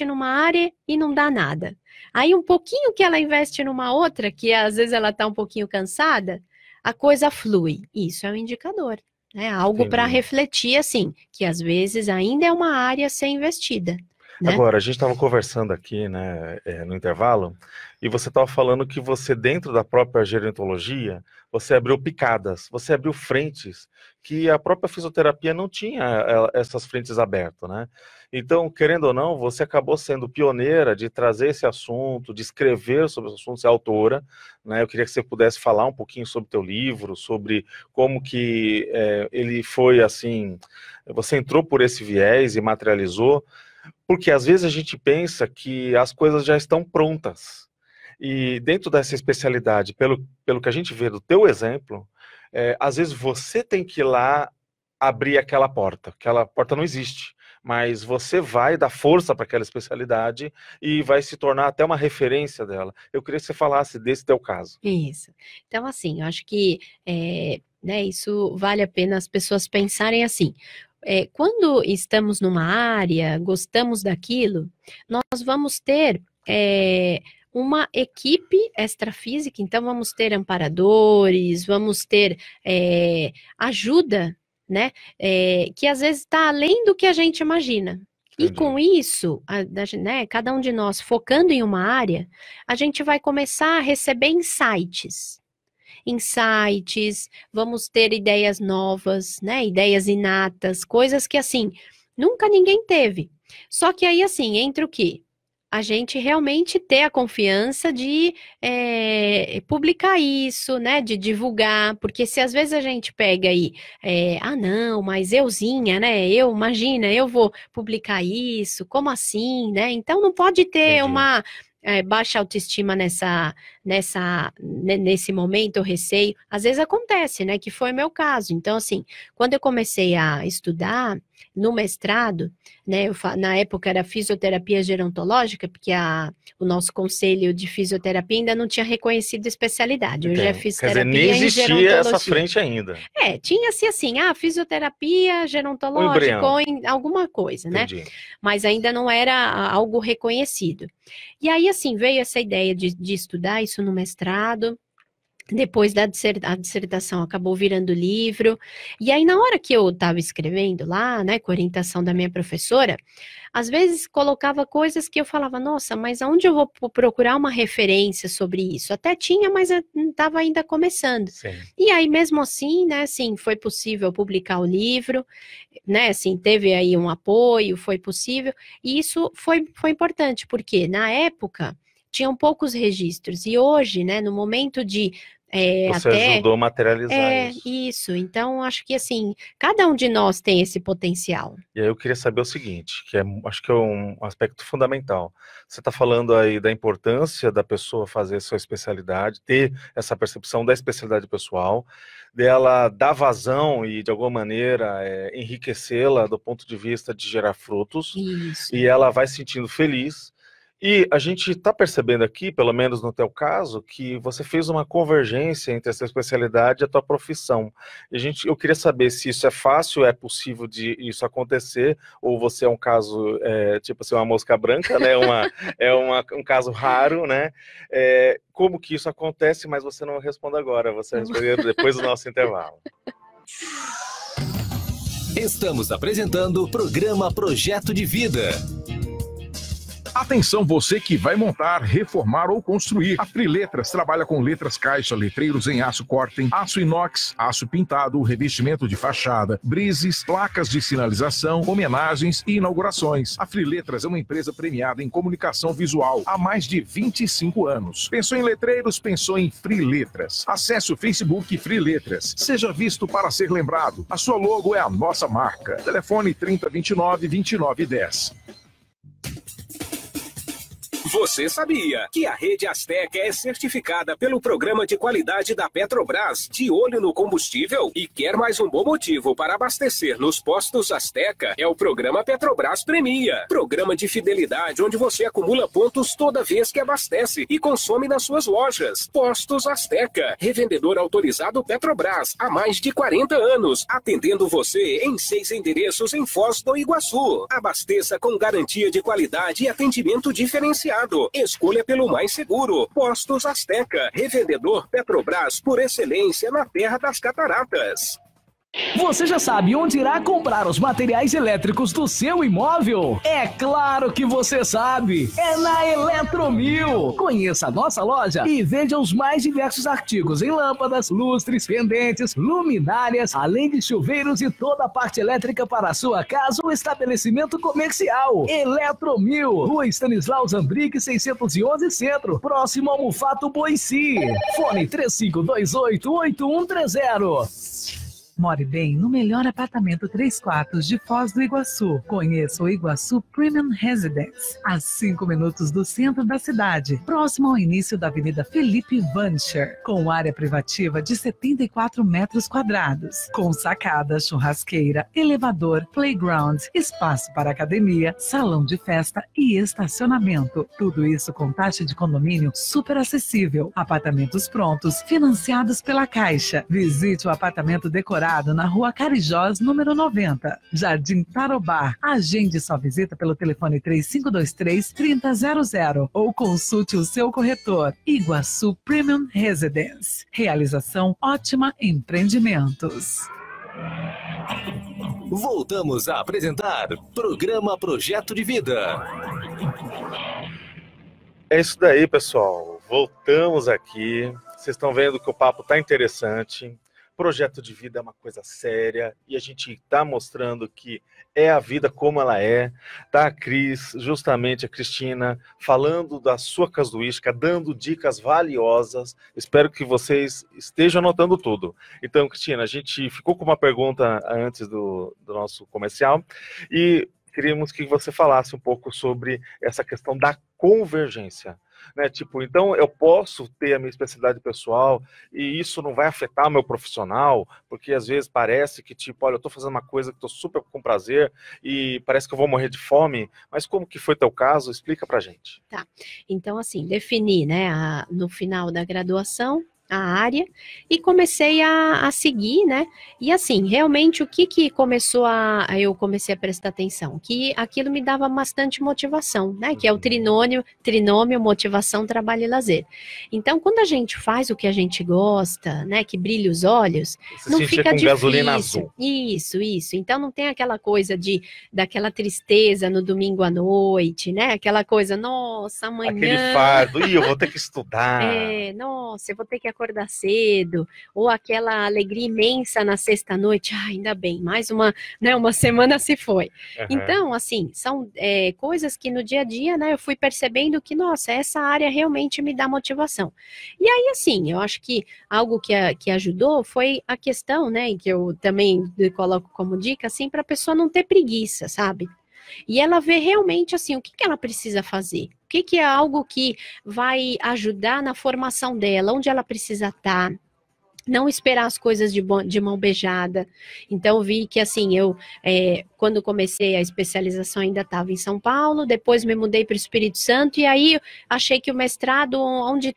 [SPEAKER 4] numa área e não dá nada. Aí um pouquinho que ela investe numa outra, que às vezes ela está um pouquinho cansada, a coisa flui. Isso é um indicador, né? Algo para refletir, assim, que às vezes ainda é uma área a ser investida. Né?
[SPEAKER 1] Agora, a gente estava conversando aqui, né, no intervalo, e você estava falando que você, dentro da própria gerontologia, você abriu picadas, você abriu frentes que a própria fisioterapia não tinha essas frentes abertas, né? Então, querendo ou não, você acabou sendo pioneira de trazer esse assunto, de escrever sobre esse assunto, ser autora, né? Eu queria que você pudesse falar um pouquinho sobre o teu livro, sobre como que ele foi, assim, você entrou por esse viés e materializou. Porque às vezes a gente pensa que as coisas já estão prontas. E dentro dessa especialidade, pelo que a gente vê do teu exemplo, às vezes você tem que ir lá abrir aquela porta não existe. Mas você vai dar força para aquela especialidade e vai se tornar até uma referência dela. Eu queria que você falasse desse teu caso.
[SPEAKER 4] Isso. Então, assim, eu acho que né, isso vale a pena as pessoas pensarem assim. Quando estamos numa área, gostamos daquilo, nós vamos ter uma equipe extrafísica, então vamos ter amparadores, vamos ter ajuda, né, que às vezes está além do que a gente imagina. Entendi. E com isso, né, cada um de nós focando em uma área, a gente vai começar a receber insights, vamos ter ideias novas, né, ideias inatas, coisas que, assim, nunca ninguém teve. Só que aí, assim, entra o quê? A gente realmente ter a confiança de publicar isso, né, de divulgar, porque se às vezes a gente pega aí, não, mas euzinha, né, imagina, eu vou publicar isso, como assim, né, então não pode ter uma baixa autoestima nesse momento, o receio, às vezes acontece, né, que foi meu caso. Então, assim, quando eu comecei a estudar no mestrado, né, na época era fisioterapia gerontológica, porque o nosso conselho de fisioterapia ainda não tinha reconhecido especialidade. Hoje é fisioterapia.
[SPEAKER 1] Quer dizer, nem existia essa frente ainda.
[SPEAKER 4] Tinha-se assim, fisioterapia gerontológica ou em alguma coisa,
[SPEAKER 1] Entendi.
[SPEAKER 4] Né? Mas ainda não era algo reconhecido. E aí, assim, veio essa ideia de estudar isso no mestrado. Depois a dissertação acabou virando livro, e aí na hora que eu estava escrevendo lá, né, com orientação da minha professora, às vezes colocava coisas que eu falava, nossa, mas aonde eu vou procurar uma referência sobre isso? Até tinha, mas estava ainda começando.
[SPEAKER 1] Sim.
[SPEAKER 4] E aí mesmo assim, né, assim, foi possível publicar o livro, né, assim, teve aí um apoio, foi possível, e isso foi importante, porque na época tinham poucos registros, e hoje, né, no momento de
[SPEAKER 1] Você ajudou a materializar isso.
[SPEAKER 4] Isso. Então, acho que assim, cada um de nós tem esse potencial.
[SPEAKER 1] E aí eu queria saber o seguinte, acho que é um aspecto fundamental. Você está falando aí da importância da pessoa fazer sua especialidade, ter essa percepção da especialidade pessoal, dela dar vazão e, de alguma maneira, enriquecê-la do ponto de vista de gerar frutos.
[SPEAKER 4] Isso.
[SPEAKER 1] E ela vai se sentindo feliz. E a gente está percebendo aqui, pelo menos no teu caso, que você fez uma convergência entre essa especialidade e a tua profissão. Eu queria saber se isso é fácil, é possível de isso acontecer, ou você é um caso, tipo assim, uma mosca branca, né? Um caso raro, né? Como que isso acontece, mas você não responde agora, você responde depois do nosso intervalo.
[SPEAKER 2] Estamos apresentando o programa Projeto de Vida.
[SPEAKER 6] Atenção você que vai montar, reformar ou construir. A Friletras trabalha com letras caixa, letreiros em aço cortem, aço inox, aço pintado, revestimento de fachada, brises, placas de sinalização, homenagens e inaugurações. A Friletras é uma empresa premiada em comunicação visual há mais de 25 anos. Pensou em letreiros? Pensou em Friletras. Acesse o Facebook Friletras. Seja visto para ser lembrado. A sua logo é a nossa marca. Telefone 3029-2910.
[SPEAKER 7] Você sabia que a Rede Azteca é certificada pelo Programa de Qualidade da Petrobras, de olho no combustível? E quer mais um bom motivo para abastecer nos postos Azteca? É o Programa Petrobras Premia. Programa de fidelidade onde você acumula pontos toda vez que abastece e consome nas suas lojas. Postos Azteca, revendedor autorizado Petrobras há mais de 40 anos, atendendo você em 6 endereços em Foz do Iguaçu. Abasteça com garantia de qualidade e atendimento diferenciado. Escolha pelo mais seguro. Postos Azteca, revendedor Petrobras por excelência na Terra das Cataratas.
[SPEAKER 5] Você já sabe onde irá comprar os materiais elétricos do seu imóvel? É claro que você sabe! É na Eletromil! Conheça a nossa loja e veja os mais diversos artigos em lâmpadas, lustres, pendentes, luminárias, além de chuveiros e toda a parte elétrica para a sua casa ou estabelecimento comercial. Eletromil, Rua Stanislau Zambrick, 611 Centro, próximo ao Mufato Boici. Fone 3528-8130.
[SPEAKER 8] More bem no melhor apartamento 3 quartos de Foz do Iguaçu. Conheça o Iguaçu Premium Residence, a 5 minutos do centro da cidade, próximo ao início da Avenida Felipe Vancher, com área privativa de 74 metros quadrados, com sacada, churrasqueira, elevador, playground, espaço para academia, salão de festa e estacionamento. Tudo isso com taxa de condomínio super acessível. Apartamentos prontos, financiados pela Caixa. Visite o apartamento decorado na Rua Carijós, número 90, Jardim Tarobá. Agende sua visita pelo telefone 3523-3000 ou consulte o seu corretor. Iguaçu Premium Residence. Realização Ótima Empreendimentos.
[SPEAKER 2] Voltamos a apresentar Programa Projeto de Vida.
[SPEAKER 1] É isso daí, pessoal. Voltamos aqui. Vocês estão vendo que o papo tá interessante. Projeto de vida é uma coisa séria e a gente está mostrando que é a vida como ela é. Tá a Cris, justamente a Cristina, falando da sua casuística, dando dicas valiosas. Espero que vocês estejam anotando tudo. Então, Cristina, a gente ficou com uma pergunta antes do nosso comercial e queríamos que você falasse um pouco sobre essa questão da convergência. Né? Tipo, então eu posso ter a minha especialidade pessoal e isso não vai afetar o meu profissional, porque às vezes parece que, tipo, olha, eu estou fazendo uma coisa que estou super com prazer e parece que eu vou morrer de fome, mas como que foi teu caso? Explica pra gente.
[SPEAKER 4] Tá, então assim, defini, né, no final da graduação, a área e comecei a seguir, né? E assim, realmente o que eu comecei a prestar atenção? Que aquilo me dava bastante motivação, né? Que é o trinômio, motivação, trabalho e lazer. Então, quando a gente faz o que a gente gosta, né? Que brilha os olhos,
[SPEAKER 1] Você
[SPEAKER 4] não
[SPEAKER 1] sentia
[SPEAKER 4] fica
[SPEAKER 1] com
[SPEAKER 4] difícil.
[SPEAKER 1] gasolina azul.
[SPEAKER 4] Isso. Então não tem aquela coisa daquela tristeza no domingo à noite, né? Aquela coisa, nossa, amanhã.
[SPEAKER 1] Aquele fardo, eu vou ter que estudar.
[SPEAKER 4] Nossa, eu vou ter que acordar cedo, ou aquela alegria imensa na sexta-noite, ainda bem, mais uma, né, uma semana se foi. Então, assim, são coisas que no dia a dia, né, eu fui percebendo que, nossa, essa área realmente me dá motivação. E aí, assim, eu acho que algo que ajudou foi a questão, né, que eu também coloco como dica, assim, para a pessoa não ter preguiça, sabe? E ela vê realmente, assim, o que ela precisa fazer, o que é algo que vai ajudar na formação dela, onde ela precisa estar, não esperar as coisas de mão beijada. Então, vi que, assim, quando comecei a especialização ainda estava em São Paulo, depois me mudei para o Espírito Santo, e aí achei que o mestrado, onde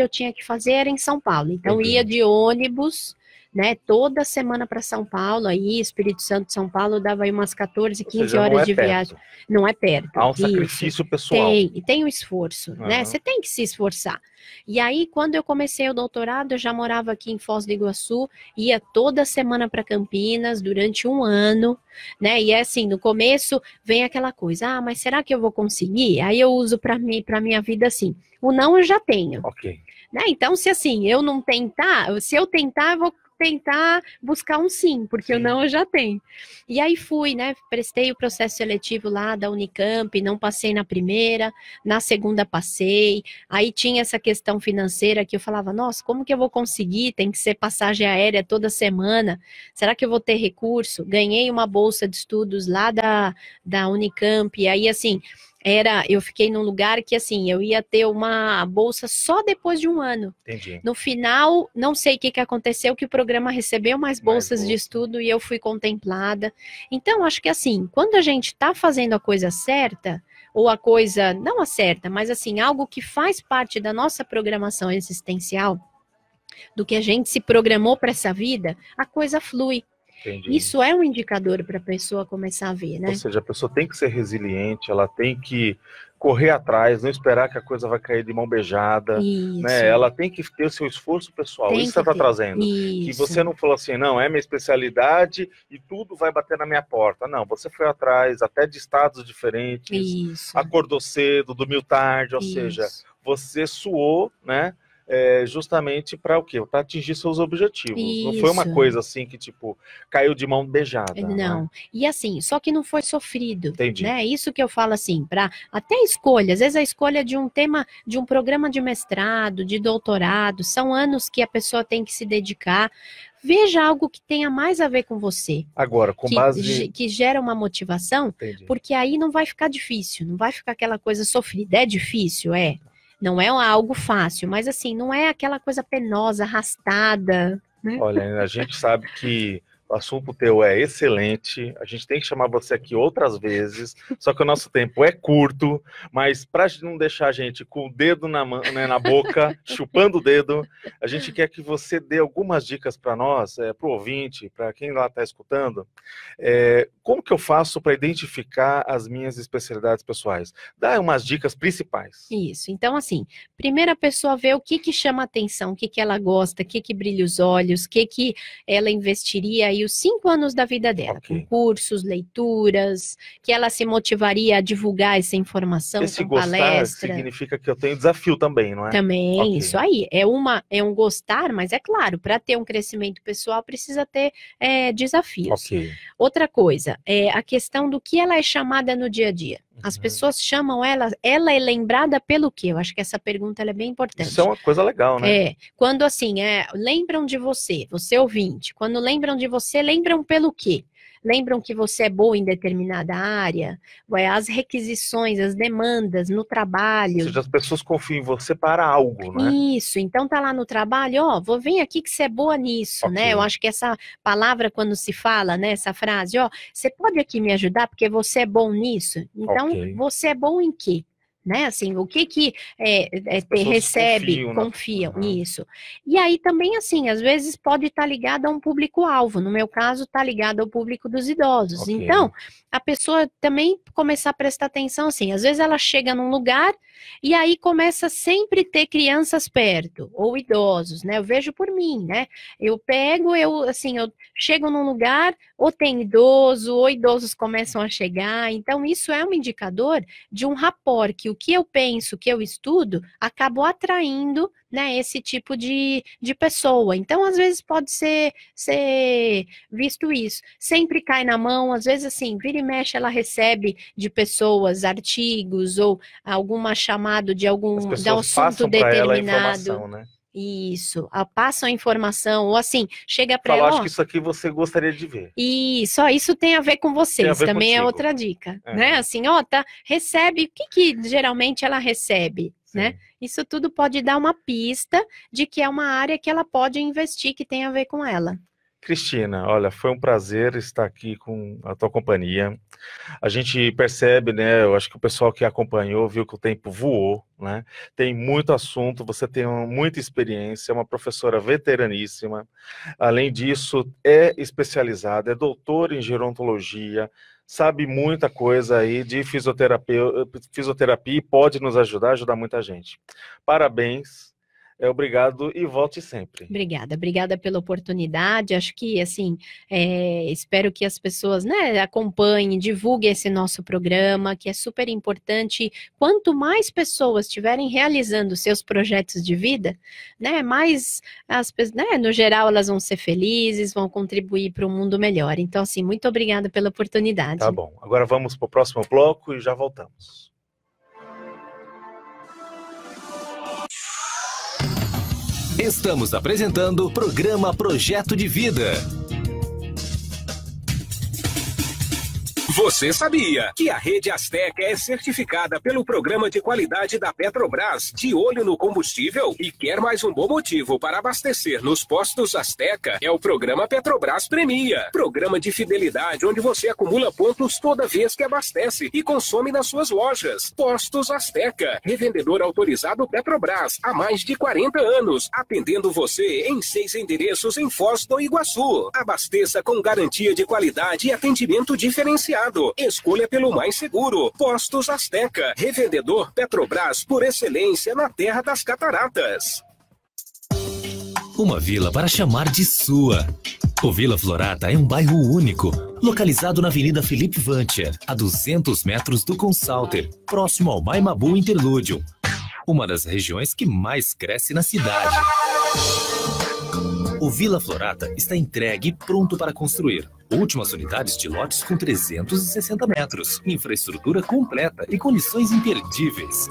[SPEAKER 4] eu tinha que fazer, era em São Paulo. Então, ia de ônibus, né, toda semana para São Paulo, aí Espírito Santo, São Paulo, dava aí umas 14, 15 horas de viagem. Não é perto.
[SPEAKER 1] Há um sacrifício pessoal.
[SPEAKER 4] Tem um esforço, né? Você tem que se esforçar. E aí, quando eu comecei o doutorado, eu já morava aqui em Foz do Iguaçu, ia toda semana para Campinas durante um ano, né? E é assim, no começo vem aquela coisa, mas será que eu vou conseguir? Aí eu uso para minha vida assim, o não eu já tenho.
[SPEAKER 1] Ok.
[SPEAKER 4] Né? Então, se assim, eu não tentar, se eu tentar, eu vou tentar buscar um sim, porque o não eu já tenho. E aí fui, né, prestei o processo seletivo lá da Unicamp, não passei na primeira, na segunda passei, aí tinha essa questão financeira que eu falava, nossa, como que eu vou conseguir? Tem que ser passagem aérea toda semana, será que eu vou ter recurso? Ganhei uma bolsa de estudos lá da Unicamp, e aí assim, eu fiquei num lugar que, assim, eu ia ter uma bolsa só depois de um ano.
[SPEAKER 1] Entendi.
[SPEAKER 4] No final, não sei o que aconteceu, que o programa recebeu mais bolsas de estudo e eu fui contemplada. Então, acho que, assim, quando a gente está fazendo a coisa certa, ou a coisa, não a certa, mas, assim, algo que faz parte da nossa programação existencial, do que a gente se programou para essa vida, a coisa flui.
[SPEAKER 1] Entendi.
[SPEAKER 4] Isso é um indicador para a pessoa começar a ver, né?
[SPEAKER 1] Ou seja, a pessoa tem que ser resiliente, ela tem que correr atrás, não esperar que a coisa vai cair de mão beijada, né? Ela tem que ter o seu esforço pessoal, isso você está trazendo.
[SPEAKER 4] Isso.
[SPEAKER 1] Que você não falou assim, não, é minha especialidade e tudo vai bater na minha porta. Não, você foi atrás, até de estados diferentes,
[SPEAKER 4] isso.
[SPEAKER 1] Acordou cedo, dormiu tarde, ou seja, você suou, né? Justamente para o quê? Para atingir seus objetivos.
[SPEAKER 4] Isso.
[SPEAKER 1] Não foi uma coisa assim que, tipo, caiu de mão beijada.
[SPEAKER 4] Não.
[SPEAKER 1] Né?
[SPEAKER 4] E assim, só que não foi sofrido.
[SPEAKER 1] Entendi.
[SPEAKER 4] Né? Isso que eu falo assim, para até escolha, às vezes a escolha de um tema, de um programa de mestrado, de doutorado, são anos que a pessoa tem que se dedicar. Veja algo que tenha mais a ver com você.
[SPEAKER 1] Agora, com base...
[SPEAKER 4] Que gera uma motivação,
[SPEAKER 1] Entendi.
[SPEAKER 4] Porque aí não vai ficar difícil, não vai ficar aquela coisa sofrida. É difícil, é. Não é algo fácil, mas assim, não é aquela coisa penosa, arrastada, né?
[SPEAKER 1] Olha, a gente sabe que o assunto teu é excelente, a gente tem que chamar você aqui outras vezes, só que o nosso tempo é curto, mas para não deixar a gente com o dedo na boca, chupando o dedo, a gente quer que você dê algumas dicas para nós, para o ouvinte, para quem lá está escutando, como que eu faço para identificar as minhas especialidades pessoais? Dá umas dicas principais.
[SPEAKER 4] Isso, então assim, primeiro a pessoa vê o que chama atenção, o que ela gosta, o que brilha os olhos, o que ela investiria aí os 5 anos da vida dela, com cursos, leituras, que ela se motivaria a divulgar essa informação
[SPEAKER 1] com
[SPEAKER 4] palestra.
[SPEAKER 1] Gostar significa que eu tenho desafio também, não é?
[SPEAKER 4] Também, isso aí, é um gostar, mas é claro, para ter um crescimento pessoal precisa ter desafios. Outra coisa, a questão do que ela é chamada no dia a dia. As pessoas chamam ela é lembrada pelo quê? Eu acho que essa pergunta ela é bem importante.
[SPEAKER 1] Isso é uma coisa legal, né?
[SPEAKER 4] Quando assim, lembram de você ouvinte, quando lembram de você, lembram pelo quê? Lembram que você é boa em determinada área? As requisições, as demandas no trabalho.
[SPEAKER 1] Ou seja, as pessoas confiam em você para algo, né?
[SPEAKER 4] Isso, então tá lá no trabalho, vou vir aqui que você é boa nisso, né? Eu acho que essa palavra, quando se fala, né, essa frase, você pode aqui me ajudar porque você é bom nisso? Então, você é bom em quê? Né, assim, o que recebe, confiam, isso. E aí também, assim, às vezes pode estar ligado a um público-alvo, no meu caso, está ligado ao público dos idosos. Então, a pessoa também começar a prestar atenção, assim, às vezes ela chega num lugar e aí começa sempre ter crianças perto, ou idosos, né, eu vejo por mim, né, eu chego num lugar, ou tem idoso, ou idosos começam a chegar, então isso é um indicador de um rapport, que o que eu penso, que eu estudo, acabo atraindo, né, esse tipo de pessoa. Então, às vezes pode ser visto isso. Sempre cai na mão, às vezes assim, vira e mexe, ela recebe de pessoas artigos ou alguma chamado de algum de um assunto determinado.
[SPEAKER 1] Né?
[SPEAKER 4] Isso, passam a informação, ou assim, chega para
[SPEAKER 1] ela...
[SPEAKER 4] ela...
[SPEAKER 1] acho que isso aqui você gostaria de ver.
[SPEAKER 4] Isso tem a ver com vocês, também contigo. É outra dica, né? Assim, recebe, o que geralmente ela recebe, né? Isso tudo pode dar uma pista de que é uma área que ela pode investir, que tem a ver com ela.
[SPEAKER 1] Cristina, olha, foi um prazer estar aqui com a tua companhia. A gente percebe, né, eu acho que o pessoal que acompanhou viu que o tempo voou, né? Tem muito assunto, você tem muita experiência, é uma professora veteraníssima. Além disso, é especializada, é doutora em gerontologia, sabe muita coisa aí de fisioterapia e pode nos ajudar muita gente. Parabéns. Obrigado e volte sempre.
[SPEAKER 4] Obrigada pela oportunidade. Acho que, assim, espero que as pessoas, né, acompanhem, divulguem esse nosso programa, que é super importante. Quanto mais pessoas estiverem realizando seus projetos de vida, né, mais no geral, elas vão ser felizes, vão contribuir para um mundo melhor. Então, assim, muito obrigada pela oportunidade.
[SPEAKER 1] Tá bom. Agora vamos para o próximo bloco e já voltamos.
[SPEAKER 2] Estamos apresentando o programa Projeto de Vida.
[SPEAKER 7] Você sabia que a Rede Azteca é certificada pelo Programa de Qualidade da Petrobras, de olho no combustível? E quer mais um bom motivo para abastecer nos postos Azteca? É o Programa Petrobras Premia. Programa de fidelidade onde você acumula pontos toda vez que abastece e consome nas suas lojas. Postos Azteca, revendedor autorizado Petrobras há mais de 40 anos, atendendo você em 6 endereços em Foz do Iguaçu. Abasteça com garantia de qualidade e atendimento diferenciado. Escolha pelo mais seguro. Postos Azteca, revendedor Petrobras por excelência na Terra das Cataratas.
[SPEAKER 2] Uma vila para chamar de sua. O Vila Florata é um bairro único, localizado na Avenida Felipe Vantia, a 200 metros do Consalter, próximo ao Maimabu Interlúdio, uma das regiões que mais cresce na cidade. O Vila Florata está entregue e pronto para construir. Últimas unidades de lotes com 360 metros, infraestrutura completa e condições imperdíveis.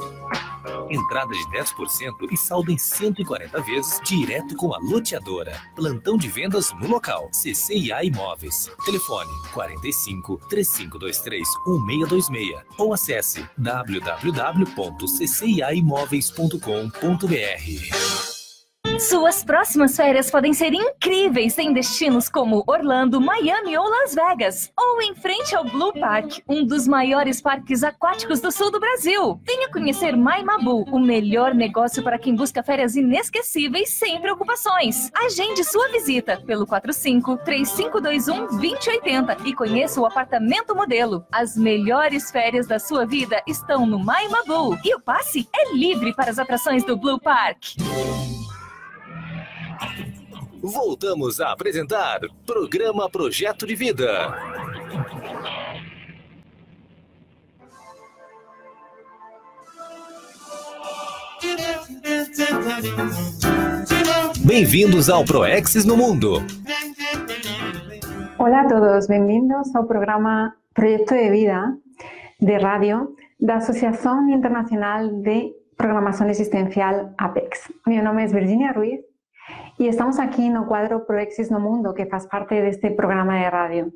[SPEAKER 2] Entrada de 10% e saldo em 140 vezes direto com a loteadora. Plantão de vendas no local. CCIA Imóveis. Telefone 45 3523 1626 ou acesse www.cciaimoveis.com.br.
[SPEAKER 9] Suas próximas férias podem ser incríveis em destinos como Orlando, Miami ou Las Vegas. Ou em frente ao Blue Park, um dos maiores parques aquáticos do sul do Brasil. Venha conhecer Maimabu, o melhor negócio para quem busca férias inesquecíveis sem preocupações. Agende sua visita pelo 45-3521-2080 e conheça o apartamento modelo. As melhores férias da sua vida estão no Maimabu. E o passe é livre para as atrações do Blue Park.
[SPEAKER 2] Voltamos a apresentar Programa Projeto de Vida. Bem-vindos ao Proexis no Mundo.
[SPEAKER 10] Olá a todos, bem-vindos ao programa Projeto de Vida de rádio da Associação Internacional de Programação Existencial APEX. Meu nome é Virginia Ruiz y estamos aquí no cuadro Proexis no Mundo, que faz parte de este programa de radio.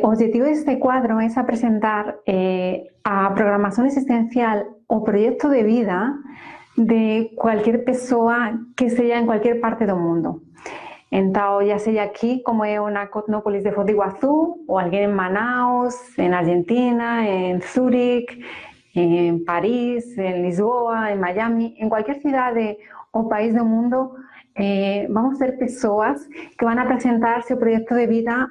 [SPEAKER 10] O objetivo de este cuadro es a presentar a programación existencial o proyecto de vida de cualquier pessoa que seja en cualquier parte do mundo. Então, já seja aqui, como é na Cosmópolis de Foz do Iguaçu, ou alguém em Manaus, em Argentina, em Zurique, em Paris, em Lisboa, em Miami, em qualquer cidade o país do mundo, vamos ter pessoas que vão apresentar seu projeto de vida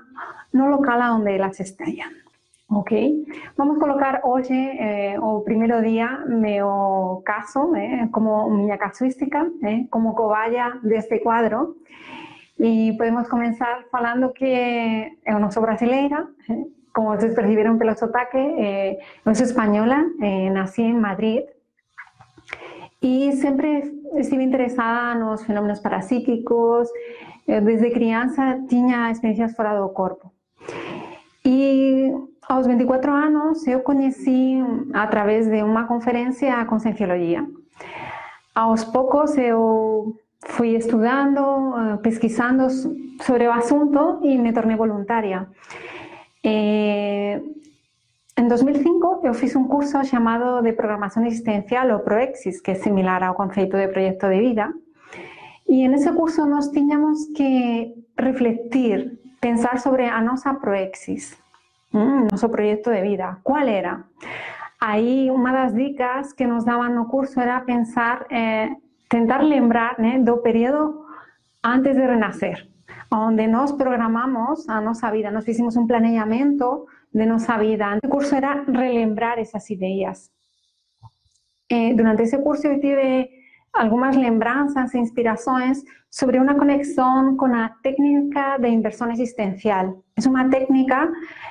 [SPEAKER 10] no local onde elas estejam, ok? Vamos colocar hoje, o primeiro dia, meu caso, como minha casuística, como cobaia deste quadro, e podemos começar falando que eu não sou brasileira, como ustedes percibieron pelo sotaque, yo soy española, nací en Madrid y siempre estuve interesada en los fenómenos parapsíquicos. Desde criança tinha experiências fora do corpo. E aos 24 anos eu conheci, através de uma conferência, a Conscienciologia. Aos poucos eu fui estudando, pesquisando sobre o assunto e me tornei voluntária. Em 2005 eu fiz um curso chamado de Programação Existencial, ou ProExis, que é similar ao conceito de projeto de vida. E nesse curso nós tínhamos que refletir, pensar sobre a nossa ProExis, nosso projeto de vida. Qual era? Aí uma das dicas que nos davam no curso era pensar, tentar lembrar, né, do período antes de renascer, onde nós programamos a nossa vida, nós fizemos um planejamento de nossa vida. O curso era relembrar essas ideias. Durante esse curso eu tive algumas lembranças e inspirações sobre uma conexão com a técnica de inversão existencial. É uma técnica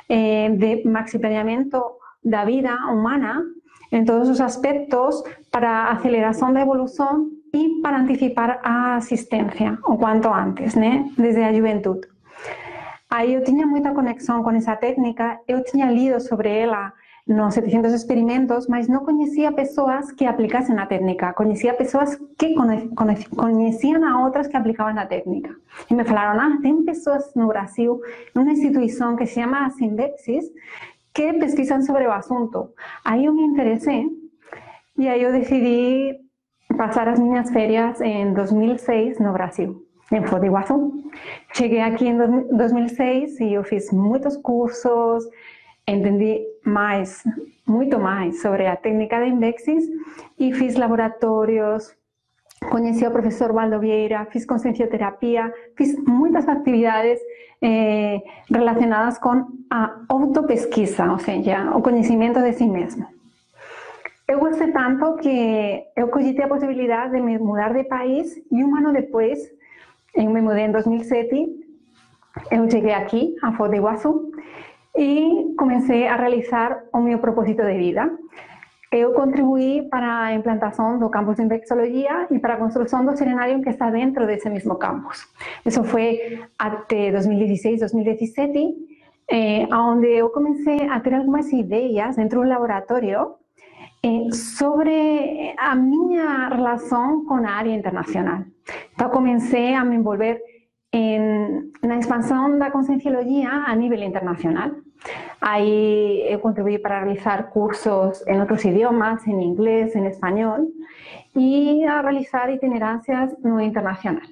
[SPEAKER 10] de maxiplaneamento da vida humana em todos os aspectos para a aceleração da evolução e para antecipar a assistência o quanto antes, né? Desde a juventude. Aí eu tinha muita conexão com essa técnica, eu tinha lido sobre ela nos 700 experimentos, mas não conhecia pessoas que aplicassem a técnica. Conhecia pessoas que conheciam a outras que aplicavam a técnica. E me falaram, tem pessoas no Brasil, numa instituição que se chama Simbexis, que pesquisam sobre o assunto. Aí eu me interessei e aí eu decidi passar as minhas férias em 2006 no Brasil, em Foz do Iguaçu. Cheguei aqui em 2006 e eu fiz muitos cursos, entendi muito mais sobre a técnica de Imbexis e fiz laboratórios, conheci o professor Waldo Vieira, fiz consciencioterapia, fiz muitas atividades relacionadas com a autopesquisa, ou seja, o conhecimento de si mesmo. Eu gostei tanto que eu cogitei a possibilidade de me mudar de país e um ano depois, eu me mudei em 2007, eu cheguei aqui, a Foz do Iguaçu, e comecei a realizar o meu propósito de vida. Eu contribuí para a implantação do campus de Imbexologia e para a construção do serenário que está dentro desse mesmo campus. Isso foi até 2016, 2017, onde eu comecei a ter algumas ideias dentro do laboratório sobre a minha relação com a área internacional. Então, comecei a me envolver na expansão da Conscienciologia a nível internacional. Aí eu contribuí para realizar cursos em outros idiomas, em inglês, em espanhol, e a realizar itinerâncias no internacional.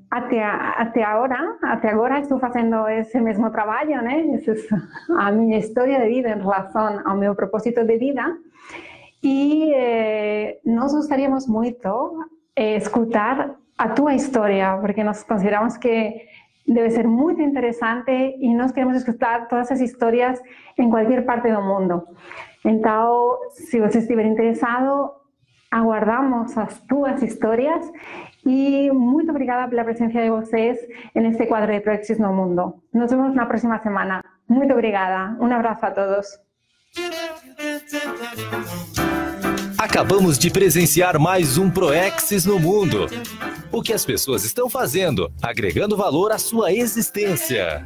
[SPEAKER 10] Até agora estou fazendo esse mesmo trabalho, né? Essa é a minha história de vida em relação ao meu propósito de vida. E nós gostaríamos muito escutar a tua história, porque nós consideramos que deve ser muito interessante e nós queremos escutar todas as histórias em qualquer parte do mundo. Então, se você estiver interessado, aguardamos as tuas histórias e muito obrigada pela presença de vocês neste quadro de ProExis no Mundo. Nos vemos na próxima semana. Muito obrigada. Um abraço a todos.
[SPEAKER 2] Acabamos de presenciar mais um ProExis no Mundo. O que as pessoas estão fazendo, agregando valor à sua existência.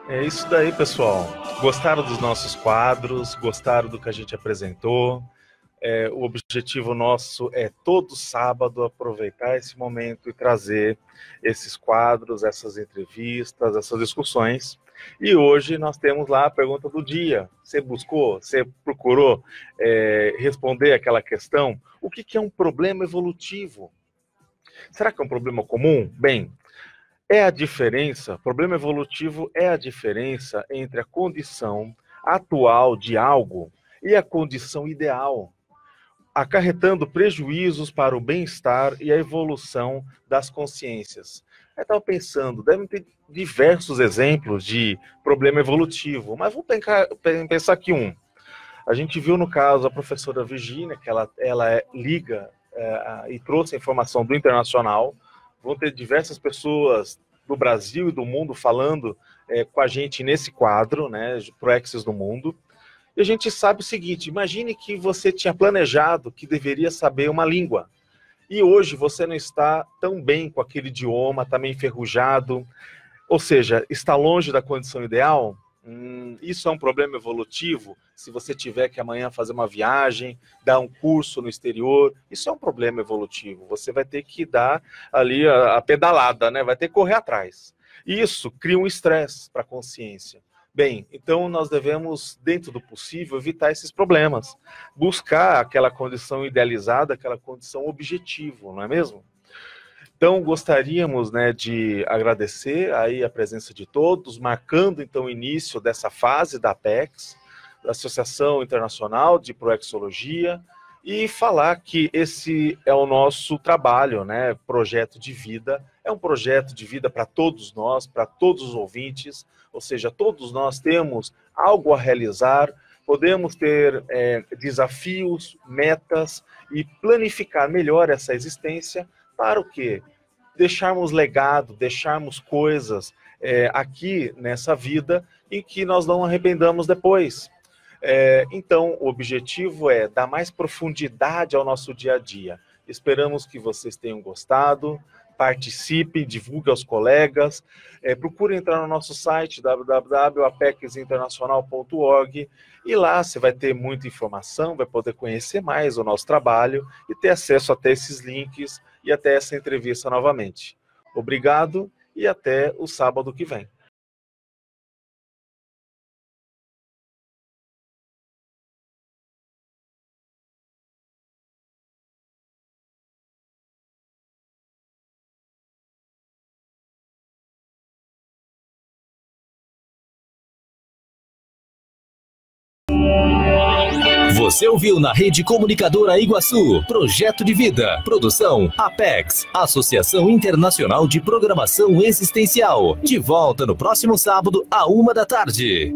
[SPEAKER 1] É isso daí, pessoal. Gostaram dos nossos quadros? Gostaram do que a gente apresentou? O objetivo nosso é todo sábado aproveitar esse momento e trazer esses quadros, essas entrevistas, essas discussões. E hoje nós temos lá a pergunta do dia. Você buscou, você procurou responder aquela questão? O que é um problema evolutivo? Será que é um problema comum? Bem, problema evolutivo é a diferença entre a condição atual de algo e a condição ideal, acarretando prejuízos para o bem-estar e a evolução das consciências. Eu estava pensando, devem ter diversos exemplos de problema evolutivo, mas vou pensar aqui um. A gente viu no caso a professora Virgínia, que ela liga e trouxe a informação do internacional vão ter diversas pessoas do Brasil e do mundo falando com a gente nesse quadro, né, ProExis no Mundo. E a gente sabe o seguinte, imagine que você tinha planejado que deveria saber uma língua. E hoje você não está tão bem com aquele idioma, está meio enferrujado, ou seja, está longe da condição ideal. Isso é um problema evolutivo. Se você tiver que amanhã fazer uma viagem, dar um curso no exterior, isso é um problema evolutivo. Você vai ter que dar ali a pedalada, né? Vai ter que correr atrás. Isso cria um estresse para a consciência. Bem, então nós devemos, dentro do possível, evitar esses problemas. Buscar aquela condição idealizada, aquela condição objetivo, não é mesmo? Então, gostaríamos, né, de agradecer aí a presença de todos, marcando, então, o início dessa fase da Apex, da Associação Internacional de Proexologia, e falar que esse é o nosso trabalho, né, projeto de vida. É um projeto de vida para todos nós, para todos os ouvintes, ou seja, todos nós temos algo a realizar, podemos ter desafios, metas e planificar melhor essa existência para o quê? Deixarmos legado, deixarmos coisas aqui nessa vida em que nós não arrependamos depois. Então, o objetivo é dar mais profundidade ao nosso dia a dia. Esperamos que vocês tenham gostado, participem, divulguem aos colegas, procure entrar no nosso site www.apexinternacional.org e lá você vai ter muita informação, vai poder conhecer mais o nosso trabalho e ter acesso até esses links e até essa entrevista novamente. Obrigado e até o sábado que vem.
[SPEAKER 2] Você ouviu na Rede Comunicadora Iguaçu, Projeto de Vida, produção Apex, Associação Internacional de Programação Existencial. De volta no próximo sábado, à 1h da tarde.